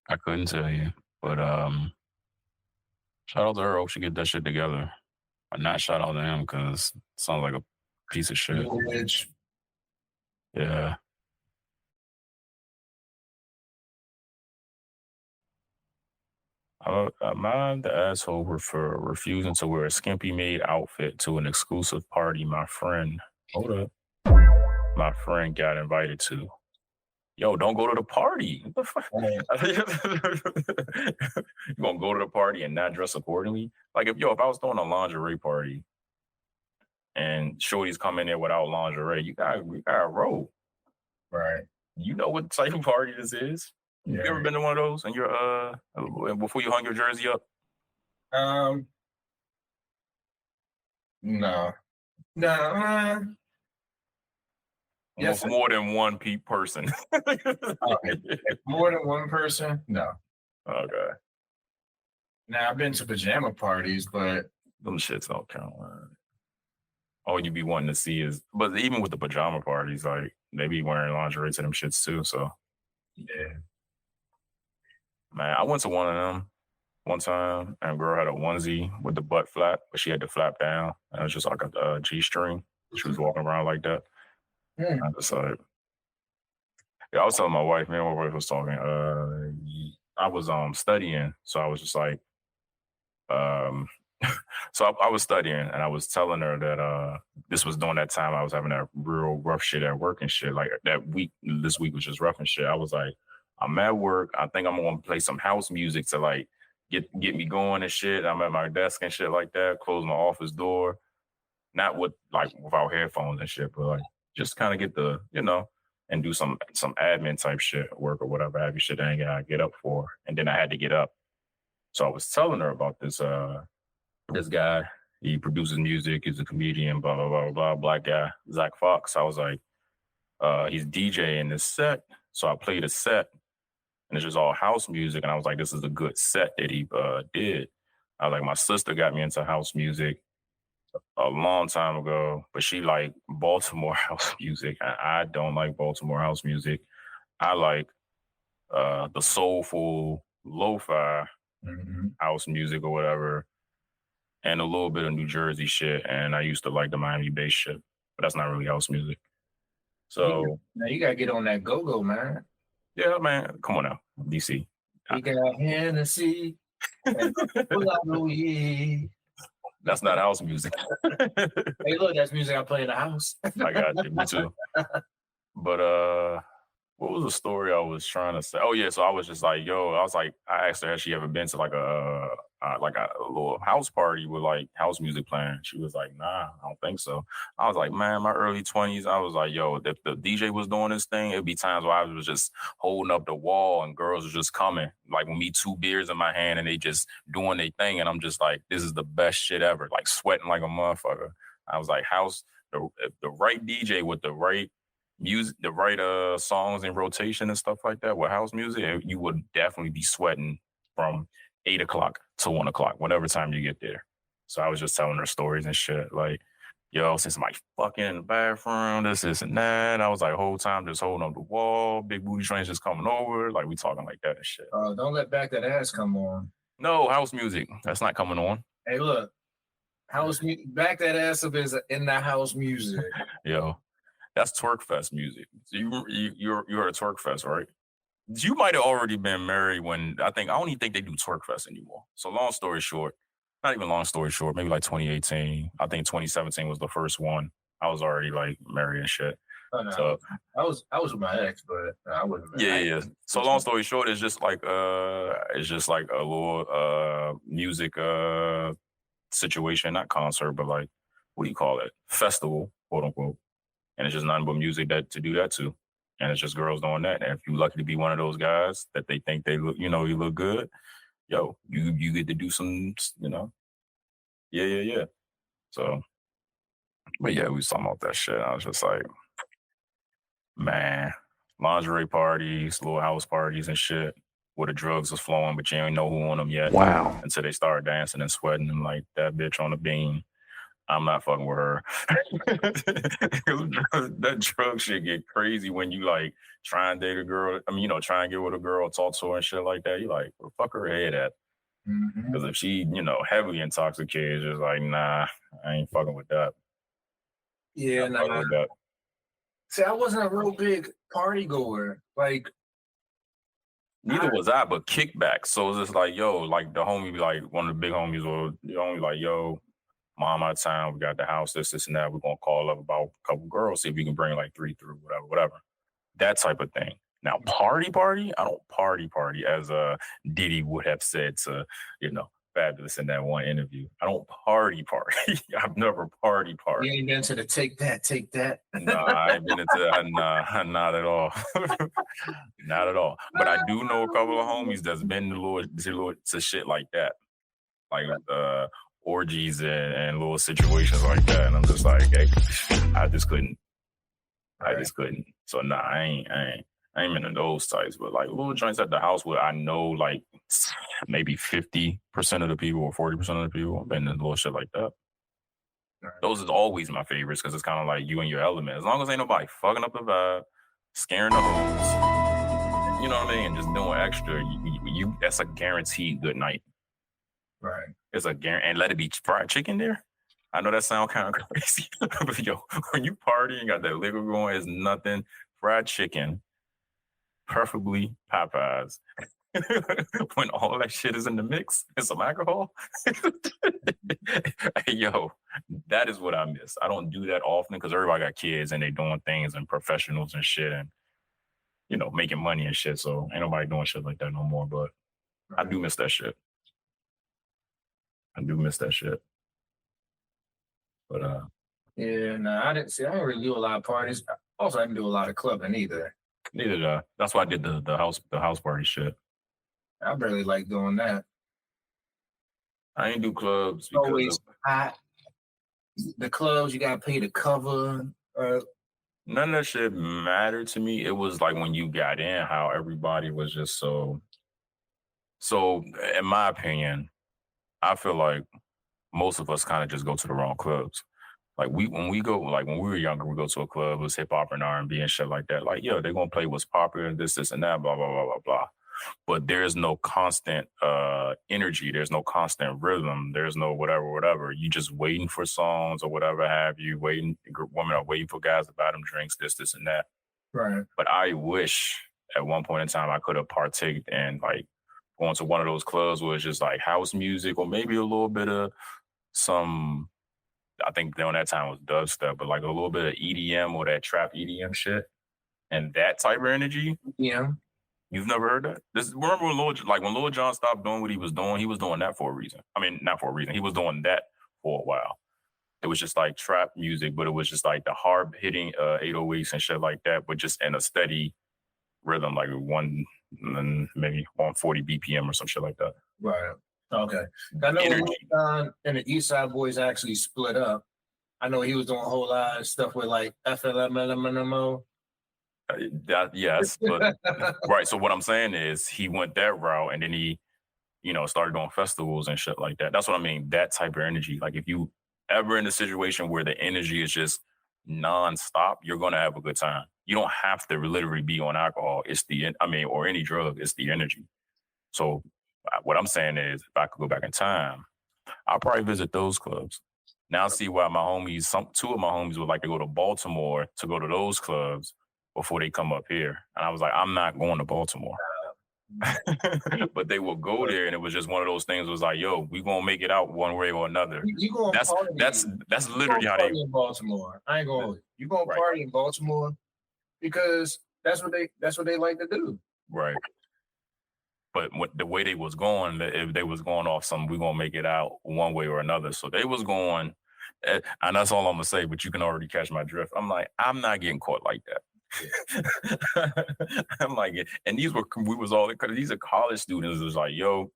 I couldn't tell you. But shout out to her. Hope she get that shit together. But not shout out to him because sounds like a piece of shit. Bitch. Yeah. Am I the asshole for refusing to wear a skimpy made outfit to an exclusive party my friend, hold up, my friend got invited to? Yo, don't go to the party. What the fuck? You gonna go to the party and not dress accordingly? Like if I was throwing a lingerie party and shorty's coming there without lingerie, you gotta roll. Right. You know what type of party this is. Yeah. You ever been to one of those and you're before you hung your jersey up? No. Yes, More than one person. More than one person? No. Okay. Now I've been to pajama parties, but them shits don't count. All you be wanting to see is, but even with the pajama parties, like they be wearing lingerie to them shits too. So Yeah. man, I went to one of them one time, and a girl had a onesie with the butt flap, but she had the flap down, and it was just like a G string. She was walking around like that. Hmm. I just like, yeah, I was telling my wife, man, my wife was talking. I was studying, so I was just like, um, so I was studying, and I was telling her that this was during that time I was having that real rough shit at work and shit. Like that week, this week was just rough and shit. I was like, I'm at work. I think I'm gonna play some house music to like get me going and shit. I'm at my desk and shit like that. Close my office door, not with like without headphones and shit, but like just kind of get the and do some admin type shit, work or whatever have you shit I ain't gotta get up for. And then I had to get up. So I was telling her about this guy. He produces music, he's a comedian, blah blah blah blah, black guy, Zach Fox. I was like, he's DJing this set. So I played a set and it's just all house music. And I was like, this is a good set that he did. I was like, my sister got me into house music a long time ago, but she like Baltimore house music. And I don't like Baltimore house music. I like the soulful lo-fi house music or whatever, and a little bit of New Jersey shit. And I used to like the Miami bass shit, but that's not really house music. So now you gotta get on that go-go, man. Yeah, man. Come on now, DC. You got Hennessy. And that's not house music. Hey, look, that's music I play in the house. I got you. Me too. But what was the story I was trying to say? Oh yeah, so I was just like, yo, I was like, I asked her, has she ever been to like a little house party with like house music playing? She was like, nah, I don't think so. I was like, man, my early 20s, I was like, yo, if the DJ was doing this thing, it'd be times where I was just holding up the wall and girls were just coming, like with me 2 beers in my hand and they just doing their thing. And I'm just like, this is the best shit ever, like sweating like a motherfucker. I was like, the right DJ with the right music, the right songs in rotation and stuff like that with house music, you would definitely be sweating from 8 o'clock to 1 o'clock, whatever time you get there. So I was just telling her stories and shit, like, yo, since my fucking in the bathroom, this and that. And I was like, whole time just holding up the wall, big booty trains just coming over, like we talking like that and shit. Don't let Back That Ass come on. No, house music, that's not coming on. Hey, look, house music, Back That Ass up is in the house music. Yo. That's Twerk Fest music. So you're at Twerk Fest, right? You might have already been married when I don't even think they do Twerk Fest anymore. So long story short, not even long story short, maybe like 2018. I think 2017 was the first one. I was already like married and shit. Oh, no. So I was with my ex, but I wasn't married. Yeah. So long story short, it's just like a little music situation, not concert, but like what do you call it? Festival, quote unquote. And it's just nothing but music to do that to. And it's just girls doing that. And if you're lucky to be one of those guys that they think they look, you look good, yo, you get to do some, Yeah. So, but yeah, we was talking about that shit. I was just like, man, lingerie parties, little house parties and shit where the drugs was flowing, but you ain't know who on them yet. Wow. Until they start dancing and sweating and like that bitch on the beam. I'm not fucking with her. That drug shit get crazy when you like try and date a girl. I mean, try and get with a girl, talk to her and shit like that. You like, where the fuck her head at? Because if she, heavily intoxicated, it's just like, nah, I ain't fucking with that. Yeah, nah. See, I wasn't a real big party goer. Like, neither was I, but kickback. So it's just like, yo, like the homie, like one of the big homies, or the homie, like, yo, mom out of town, we got the house, this and that. We're gonna call up about a couple girls, see if we can bring like 3 through, whatever. That type of thing. Now, party, I don't party as Diddy would have said to, Fabulous in that one interview. I don't party. I've never party. You ain't been to the take that. Nah, I ain't been into that. Nah, not at all. Not at all. But I do know a couple of homies that's been to shit like that. Like orgies and little situations like that. And I'm just like, hey, I just couldn't. So nah, I ain't into those types, but like little joints at the house where I know like maybe 50% of the people or 40% of the people have been in little shit like that. Those is always my favorites because it's kind of like you and your element. As long as ain't nobody fucking up the vibe, scaring the hoes, you know what I mean? Just doing extra. You that's a guaranteed good night. Right. It's a guarantee. And let it be fried chicken there. I know that sounds kind of crazy, but yo, when you party and got that liquor going, it's nothing. Fried chicken, preferably Popeyes. When all that shit is in the mix and some alcohol. Hey, yo, that is what I miss. I don't do that often because everybody got kids and they doing things and professionals and shit and, you know, making money and shit. So ain't nobody doing shit like that no more. But I do miss that shit. I do miss that shit. But yeah, no, I didn't I don't really do a lot of parties. Also, I didn't do a lot of clubbing either. Neither did I. That's why I did the house party shit. I barely like doing that. I ain't do clubs because Always hot. The clubs you gotta pay to cover. None of that shit mattered to me. It was like when you got in, how everybody was just so. So, in my opinion, I feel like most of us kind of just go to the wrong clubs. Like when we were younger, we go to a club, it was hip hop and R&B and shit like that. Like, yo, they're gonna play what's popular, this and that, blah blah blah blah blah. But there's no constant energy. There's no constant rhythm. There's no whatever. You just waiting for songs or whatever have you. Women are waiting for guys to buy them drinks, this and that. Right. But I wish at one point in time I could have partaked in like going to one of those clubs where it's just like house music or maybe a little bit of some. I think during that time was dubstep, but like a little bit of EDM or that trap EDM shit and that type of energy. Yeah. You've never heard that? Remember when Lil Jon stopped doing what he was doing that for a reason. I mean, not for a reason. He was doing that for a while. It was just like trap music, but it was just like the hard hitting 808s and shit like that, but just in a steady rhythm, like maybe 140 BPM or some shit like that. Right. Okay. I know Lil Jon and the East Side Boys actually split up. I know he was doing a whole lot of stuff with like FLMLMO. Yes, but right. So what I'm saying is he went that route and then he, you know, started doing festivals and shit like that. That's what I mean. That type of energy. Like if you ever in a situation where the energy is just nonstop, you're gonna have a good time. You don't have to literally be on alcohol. Or any drug. It's the energy. So what I'm saying is, if I could go back in time, I'll probably visit those clubs. Now see why two of my homies would like to go to Baltimore to go to those clubs before they come up here. And I was like, I'm not going to Baltimore. But they will go there, and it was just one of those things. Was like, yo, we gonna make it out one way or another. You going that's literally how they in Baltimore. I ain't going. You gonna party in Baltimore because that's what they like to do. Right. But the way they was going, if they was going off some, we gonna make it out one way or another. So they was going, and that's all I'm gonna say. But you can already catch my drift. I'm like, I'm not getting caught like that. I'm like, and we was all because these are college students. It was like, yo,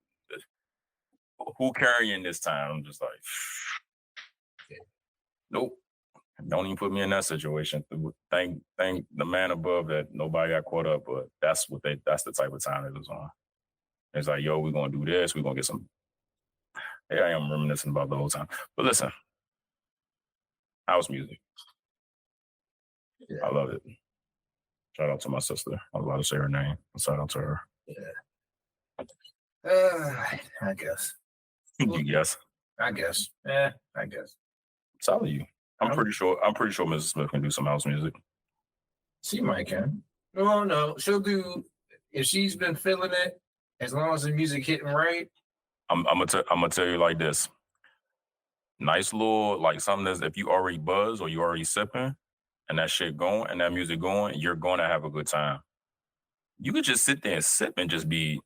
who carrying this time? I'm just like, nope. Don't even put me in that situation. Thank the man above that nobody got caught up. But that's the type of time it was on. It's like, yo, we're gonna do this. We're gonna get some. Yeah, I am reminiscing about the whole time. But listen, house music. Yeah. I love it. Shout out to my sister. I'm allowed to say her name. Shout out to her. Yeah. I guess. You guess? I guess. I guess. I'm telling you. I'm pretty sure Mrs. Smith can do some house music. She might can. No. She'll do if she's been feeling it, as long as the music hitting right. I'm gonna tell you like this. Nice little like something that's if you already buzz or you already sipping and that shit going and that music going, you're gonna have a good time. You could just sit there and sip and just be.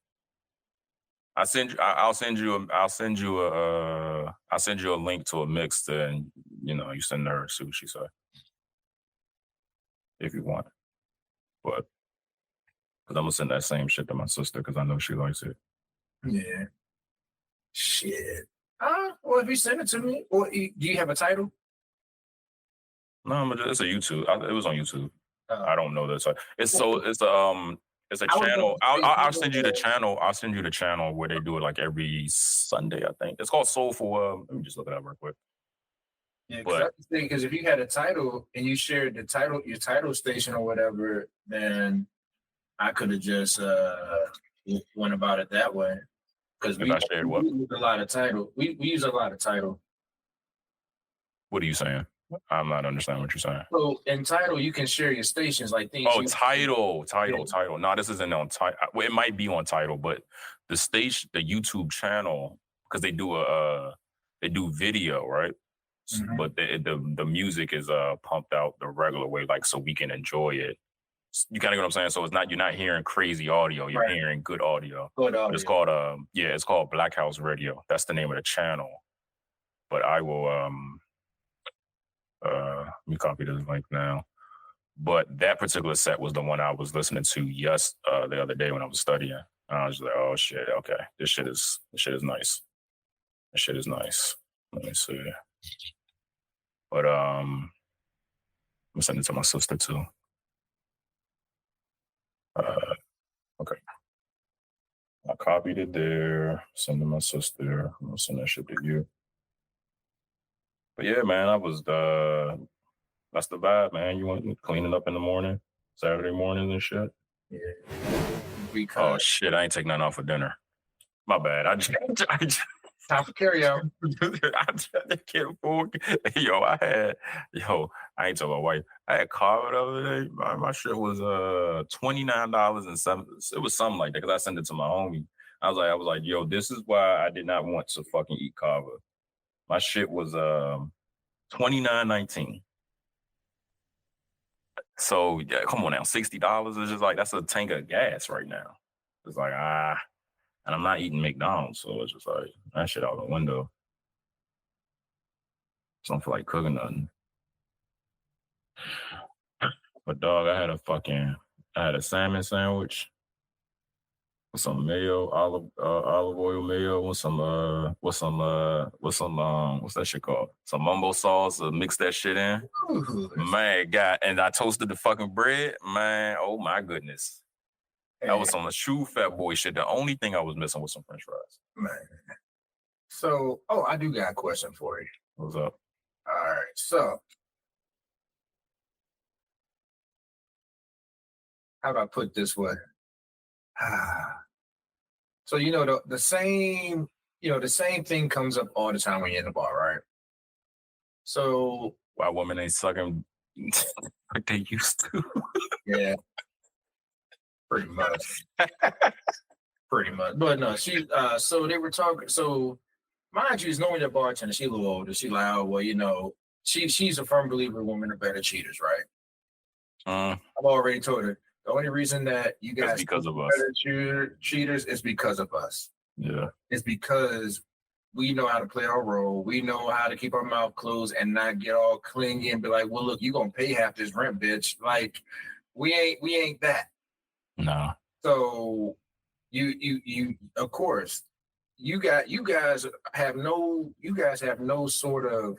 I'll send you a link to a mix and you send her see what she said. If you want. But because I'm gonna send that same shit to my sister because I know she likes it. Yeah. Shit. Well, if you send it to me, or do you have a title? No, it's a YouTube. It was on YouTube. I don't know this. It's a channel. I'll send you the channel. I'll send you the channel where they do it like every Sunday. I think it's called Soulful. Let me just look it up real quick. Yeah, But because if you had a title and you shared the title, your title station or whatever, then I could have just went about it that way. Because if I shared what? we use a lot of title. We use a lot of title. What are you saying? I'm not understanding what you're saying. So in title, you can share your stations like things. Oh, title. No, this isn't on title. Well, it might be on title, but the station, the YouTube channel, because they do video, right? Mhm. But the music is pumped out the regular way, like so we can enjoy it. You kind of get what I'm saying. So it's not, you're not hearing crazy audio. You're Right. hearing good audio. Good But it's audio. called it's called Black House Radio. That's the name of the channel. But I will let me copy this link now. But that particular set was the one I was listening to the other day when I was studying. And I was like, oh shit, okay, this shit is nice. This shit is nice. Let me see. But I'm sending it to my sister too. Okay. I copied it there, send it to my sister. I'm gonna send that shit to you. But yeah, man, that's the vibe, man. You want cleaning up in the morning, Saturday mornings and shit. Yeah. Oh Because shit, I ain't take nothing out for dinner. My bad. I just time for carry out. I can't afford. I ain't talking about white. I had carved the other day. My shit was $29 and $7. It was something like that because I sent it to my homie. I was like, yo, this is why I did not want to fucking eat kava. My shit was $29.19. So yeah, come on now, $60 is just like that's a tank of gas right now. It's like and I'm not eating McDonald's, so it's just like that shit out the window. So I don't feel like cooking nothing. But dog, I had a salmon sandwich with some mayo, olive oil mayo, with some what's that shit called? Some mumbo sauce, mix that shit in. Ooh, Man, God, and I toasted the fucking bread. Man, oh my goodness. That was some true fat boy shit. The only thing I was missing was some French fries. man. So, I do got a question for you. What's up? All right. So, how do I put this way? So, the same, the same thing comes up all the time when you're in the bar, right? So, Why women ain't sucking like they used to. yeah, pretty much. Pretty much. But no, so they were talking. So, mind you, is knowing the bartender, she a little older. She like, oh, well, she's a firm believer women are better cheaters, right? I've already told her the only reason that you guys because of us. better cheaters is because of us. Yeah. It's because we know how to play our role. We know how to keep our mouth closed and not get all clingy and be like, well, look, you're gonna pay half this rent, bitch. Like, we ain't that. No. So you of course you guys have no sort of,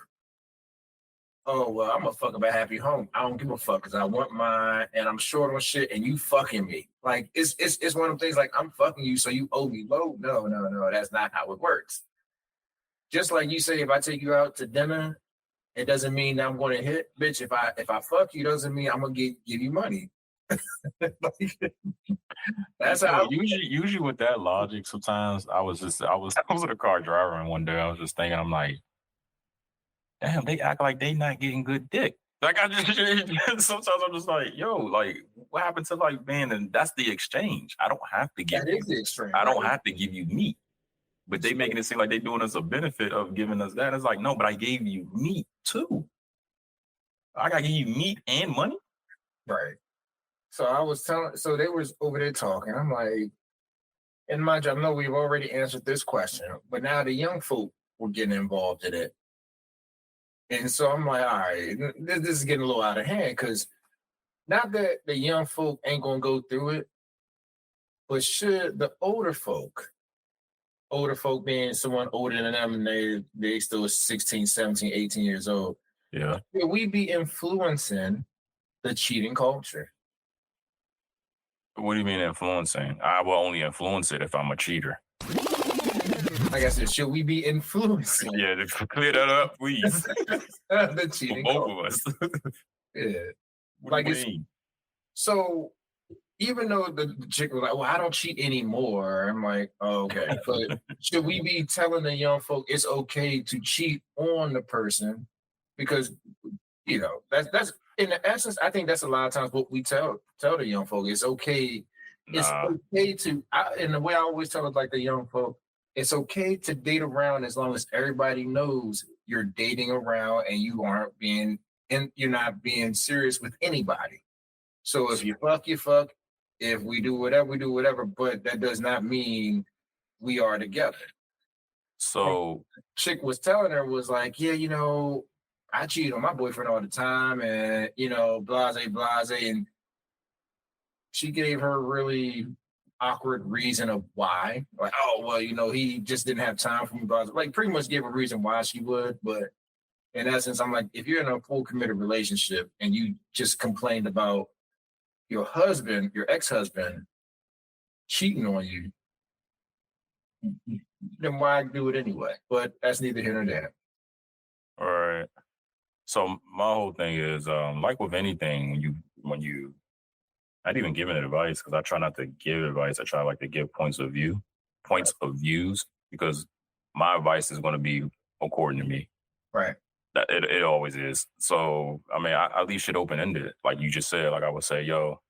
oh well, I'm gonna fuck up a happy home. I don't give a fuck because I want mine and I'm short on shit and you fucking me. Like it's one of them things like I'm fucking you so you owe me low. No, that's not how it works. Just like you say, if I take you out to dinner, it doesn't mean that I'm going to hit, bitch. If I fuck you, doesn't mean I'm gonna give you money. That's how. Usually with that logic, sometimes I was in a car driving one day. I was just thinking, I'm like, damn, they act like they not getting good dick. Like I just sometimes I'm just like, yo, like what happened to like man? And that's the exchange. I don't have to give. That is the extreme. I don't have to give you meat. But they making it seem like they're doing us a benefit of giving us that. It's like, no, but I gave you meat too. I gotta give you meat and money. Right. So they was over there talking. I'm like, in my job, I know we've already answered this question, but now the young folk were getting involved in it. And so I'm like, all right, this is getting a little out of hand because not that the young folk ain't gonna go through it, but should the older folk being someone older than them and they still 16, 17, 18 years old, yeah, should we be influencing the cheating culture? What do you mean influencing? I will only influence it if I'm a cheater. like I said, should we be influencing? Yeah, clear that up, please. The cheating For both of us. Yeah. What Like do you it's mean? so even though the chick was like, well, I don't cheat anymore. I'm like, oh, okay. But should we be telling the young folk it's okay to cheat on the person? Because that's in the essence, I think that's a lot of times what we tell the young folk. It's okay. It's Nah. okay to in the way I always tell it like the young folk, it's okay to date around as long as everybody knows you're dating around and you aren't being and you're not being serious with anybody. So if you fuck, you fuck. If we do whatever, we do whatever. But that does not mean we are together. So Chick was telling her was like, yeah, I cheat on my boyfriend all the time, and blase, blase, and she gave her a really awkward reason of why. Like, oh well, he just didn't have time for me, blase. Like pretty much gave a reason why she would, but in essence, I'm like, if you're in a full committed relationship and you just complained about your husband, your ex-husband, cheating on you, then why do it anyway? But that's neither here nor there. all right. So my whole thing is like with anything when you not even giving advice, because I try not to give advice. I try like to give points of views, because my advice is going to be according to me. Right. That it always is. So I mean, I leave shit open ended, like you just said. Like I would say, yo,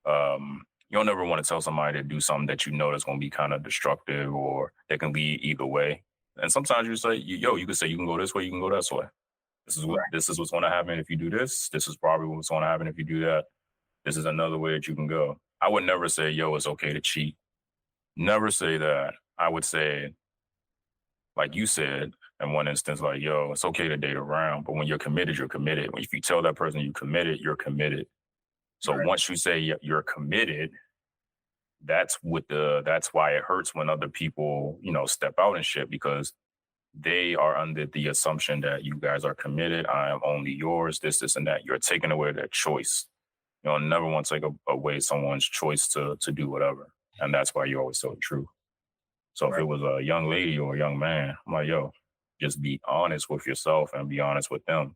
you don't ever want to tell somebody to do something that you know that's going to be kind of destructive or that can lead either way. And sometimes you say, yo, you can say you can go this way, you can go this way. This is what's going to happen if you do this. This is probably what's going to happen if you do that. This is another way that you can go. I would never say, yo, it's okay to cheat. Never say that. I would say, like you said, in one instance, like, yo, it's okay to date around, but when you're committed, you're committed. If you tell that person you're committed, you're committed. So once you say you're committed, that's why it hurts when other people, step out and shit, because they are under the assumption that you guys are committed. I am only yours, this, and that. You're taking away their choice. Never want to take away someone's choice to do whatever. And that's why you always tell the truth. So if it was a young lady or a young man, I'm like, yo, just be honest with yourself and be honest with them.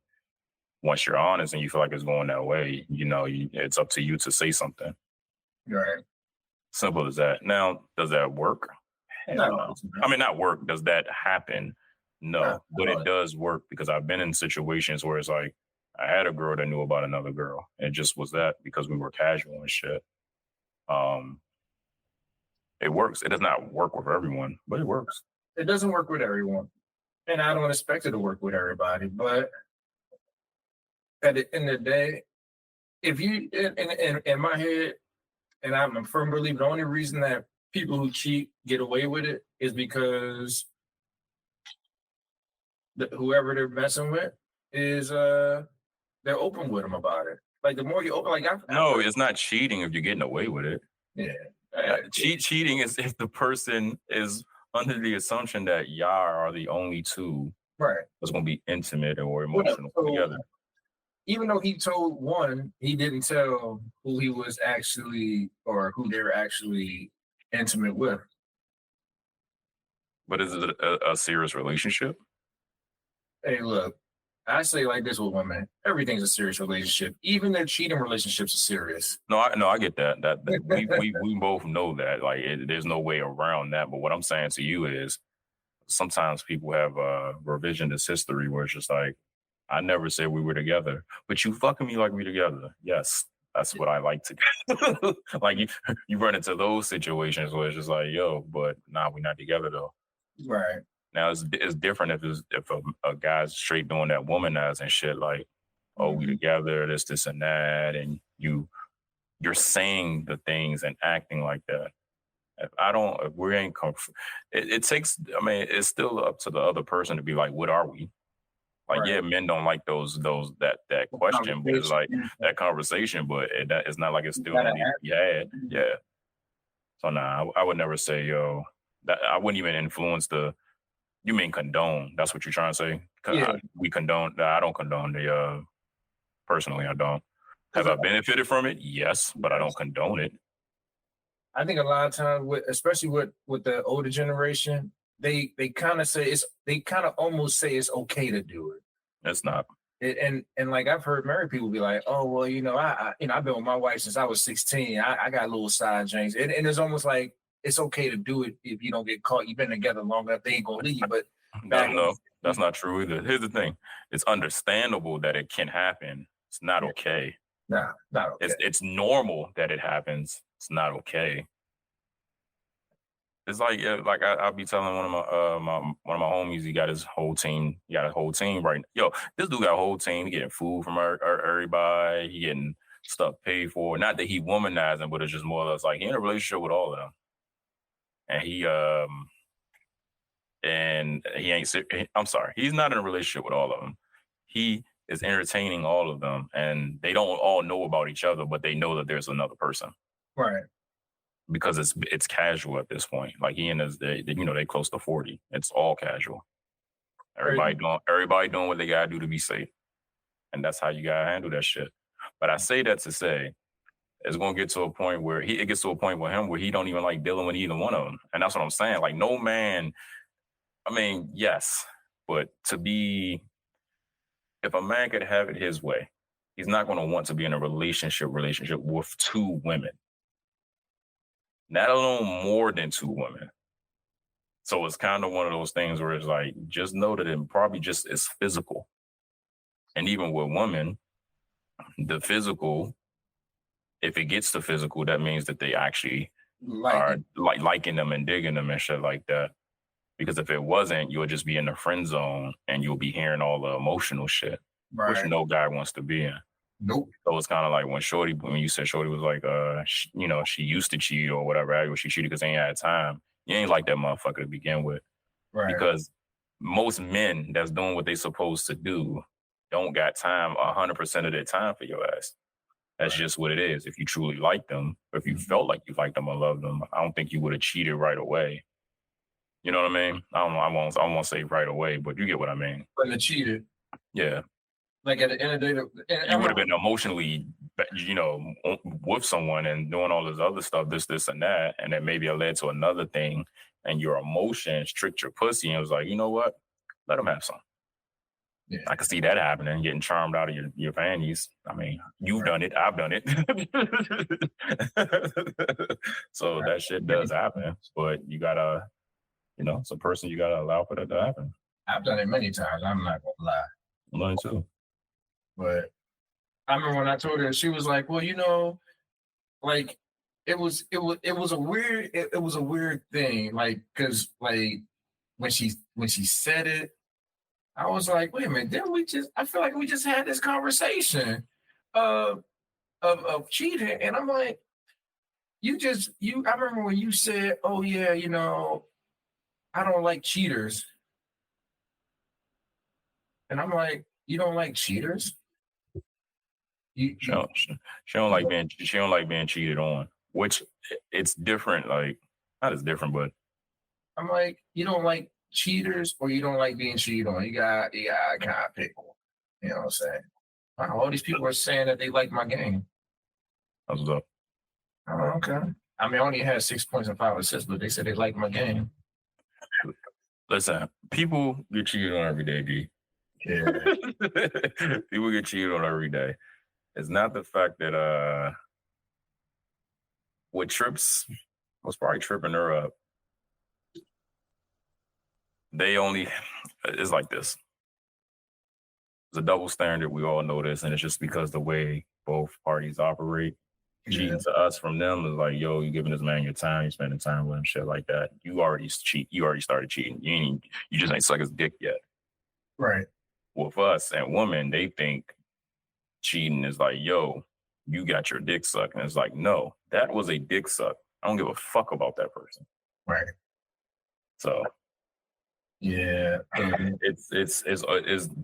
Once you're honest and you feel like it's going that way, it's up to you to say something. Right. Simple as that. Now, does that work? No. I mean, not work. Does that happen? No. But it does work, because I've been in situations where it's like, I had a girl that knew about another girl. And it just was that because we were casual and shit. It works. It does not work with everyone, but it works. It doesn't work with everyone. And I don't expect it to work with everybody. But at the end of the day, if you, in my head, and I'm a firm believer, the only reason that people who cheat get away with it is because whoever they're messing with is, they're open with them about it. Like the more you open, like no, it's not cheating if you're getting away with it. Yeah. Cheating is if the person is under the assumption that y'all are the only two that's going to be intimate or emotional together. Even though he told one, he didn't tell who he was actually or who they were actually intimate with. But is it a serious relationship? Hey, look, I say like this with women: everything's a serious relationship. Even their cheating relationships are serious. No, I get that. That we both know that. Like, there's no way around that. But what I'm saying to you is, sometimes people have revisionist history where it's just like, I never said we were together, but you fucking me like we together. Yes, that's what I like to do. Like you run into those situations where it's just like, yo, but nah, we're not together though. Right. Now it's different if a guy's straight doing that womanizing shit, like, oh, we together, this and that, and you're saying the things and acting like that. If we ain't comfortable, it takes. I mean, it's still up to the other person to be like, what are we? Like, yeah, men don't like that question, but it's like that conversation. But it's not like it's still don't need to be had. Yeah. So nah, I would never say, yo, that I wouldn't even influence the. You mean condone? That's what you're trying to say? Yeah. We condone. I don't condone the. Personally, I don't. Have I benefited from it? Yes, but I don't condone it. I think a lot of times, especially with the older generation, they kind of say they kind of almost say it's okay to do it. It's not. And like I've heard married people be like, oh well, I've been with my wife since I was 16. I got little side drinks, and it's almost like it's okay to do it if you don't get caught. You've been together long enough, they ain't gonna leave. But No, that's not true either. Here's the thing: it's understandable that it can happen. It's not okay. Nah, not okay. It's normal that it happens. It's not okay. It's like I'll be telling one of my homies, he got his whole team. He got a whole team right now. Yo, this dude got a whole team. He getting food from everybody. He getting stuff paid for. Not that he womanizing, but it's just more or less like he in a relationship with all of them. And he ain't. I'm sorry, he's not in a relationship with all of them. He is entertaining all of them, and they don't all know about each other, but they know that there's another person. Right. Because it's casual at this point. Like he and his, they close to 40. It's all casual. Everybody doing what they gotta do to be safe, and that's how you gotta handle that shit. But I say that to say, it's gonna get to a point where it gets to a point with him where he don't even like dealing with either one of them, and that's what I'm saying. Like no man. I mean, yes, but if a man could have it his way, he's not gonna want to be in a relationship with two women. Not alone more than two women. So it's kind of one of those things where it's like, just know that it probably just is physical. And even with women, the physical, if it gets to physical, that means that they actually are liking them and digging them and shit like that. Because if it wasn't, you'll just be in the friend zone and you'll be hearing all the emotional shit, which no guy wants to be in. Nope. So it's kind of like when you said Shorty was like, she used to cheat or whatever. She cheated because they ain't had time. You ain't like that motherfucker to begin with. Right. Because most men that's doing what they supposed to do don't got time 100% of their time for your ass. That's just what it is. If you truly like them, or if you felt like you liked them or loved them, I don't think you would have cheated right away. You know what I mean? I won't say right away, but you get what I mean. But cheated. Yeah. Like at the end of the day, you would have been emotionally, with someone and doing all this other stuff, this, and that. And then maybe it led to another thing and your emotions tricked your pussy and was like, you know what? Let them have some. Yeah. I can see that happening, getting charmed out of your panties. I mean, you've done it. I've done it. So that shit does happen. But you gotta, it's a person you gotta allow for that to happen. I've done it many times. I'm not gonna lie. Mine too. But I remember when I told her, she was like, well, like it was a weird thing. Like, cause like when she said it, I was like, wait a minute, I feel like we just had this conversation of cheating. And I'm like, I remember when you said, oh yeah, I don't like cheaters. And I'm like, you don't like cheaters? She don't like being cheated on, which it's different. Like not as different, but I'm like, you don't like cheaters or you don't like being cheated on. You got kind of pick one. You know what I'm saying? Wow, all these people are saying that they like my game. That's what's up. Oh, okay. I mean, I only had 6 points and 5 assists, but they said they like my game. Listen, people get cheated on every day, G. Yeah. People get cheated on every day. It's not the fact that what was probably tripping her up. It's like this. It's a double standard. We all know this, and it's just because the way both parties operate. Cheating to us from them is like, yo, you giving this man your time, you spending time with him, shit like that. You already started cheating. You just ain't suck his dick yet. Right. With us and women, they think cheating is like, yo, you got your dick sucked. And it's like, no, that was a dick suck. I don't give a fuck about that person. Right. So yeah, it's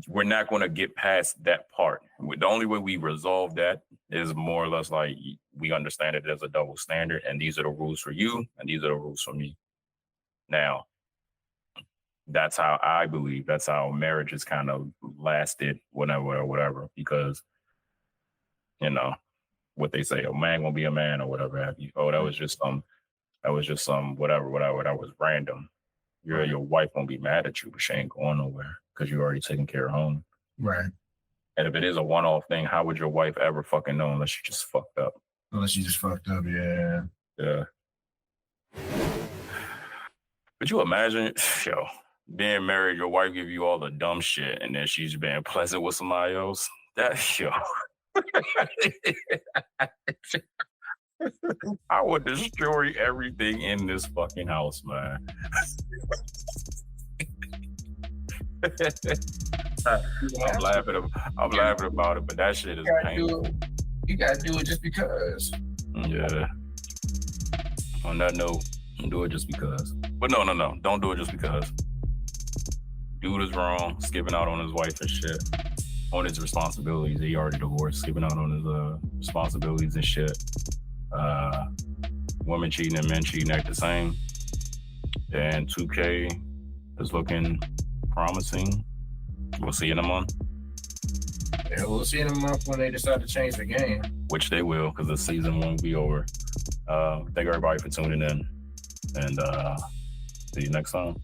we're not going to get past that part. The only way we resolve that is more or less like we understand it as a double standard, and these are the rules for you, and these are the rules for me. Now, that's how I believe. That's how marriage has kind of lasted, whatever, because what they say, a man gonna be a man or whatever have you. Oh, that was just some whatever, that was random. your wife won't be mad at you, but she ain't going nowhere because you're already taking care of home. Right. And if it is a one-off thing, how would your wife ever fucking know unless you just fucked up? Unless you just fucked up, yeah. Yeah. Could you imagine, yo, being married, your wife give you all the dumb shit, and then she's being pleasant with somebody else? That, yo. I would destroy everything in this fucking house, man. I'm laughing about it, but that shit is painful. You gotta do it just because. Yeah. On that note, do it just because. But no, don't do it just because. Dude is wrong, skipping out on his wife and shit, on his responsibilities. He already divorced, skipping out on his responsibilities and shit. Women cheating and men cheating act the same. And 2K is looking promising. We'll see in a month. Yeah, we'll see in a month when they decide to change the game. Which they will, because the season won't be over. Thank everybody for tuning in. And see you next time.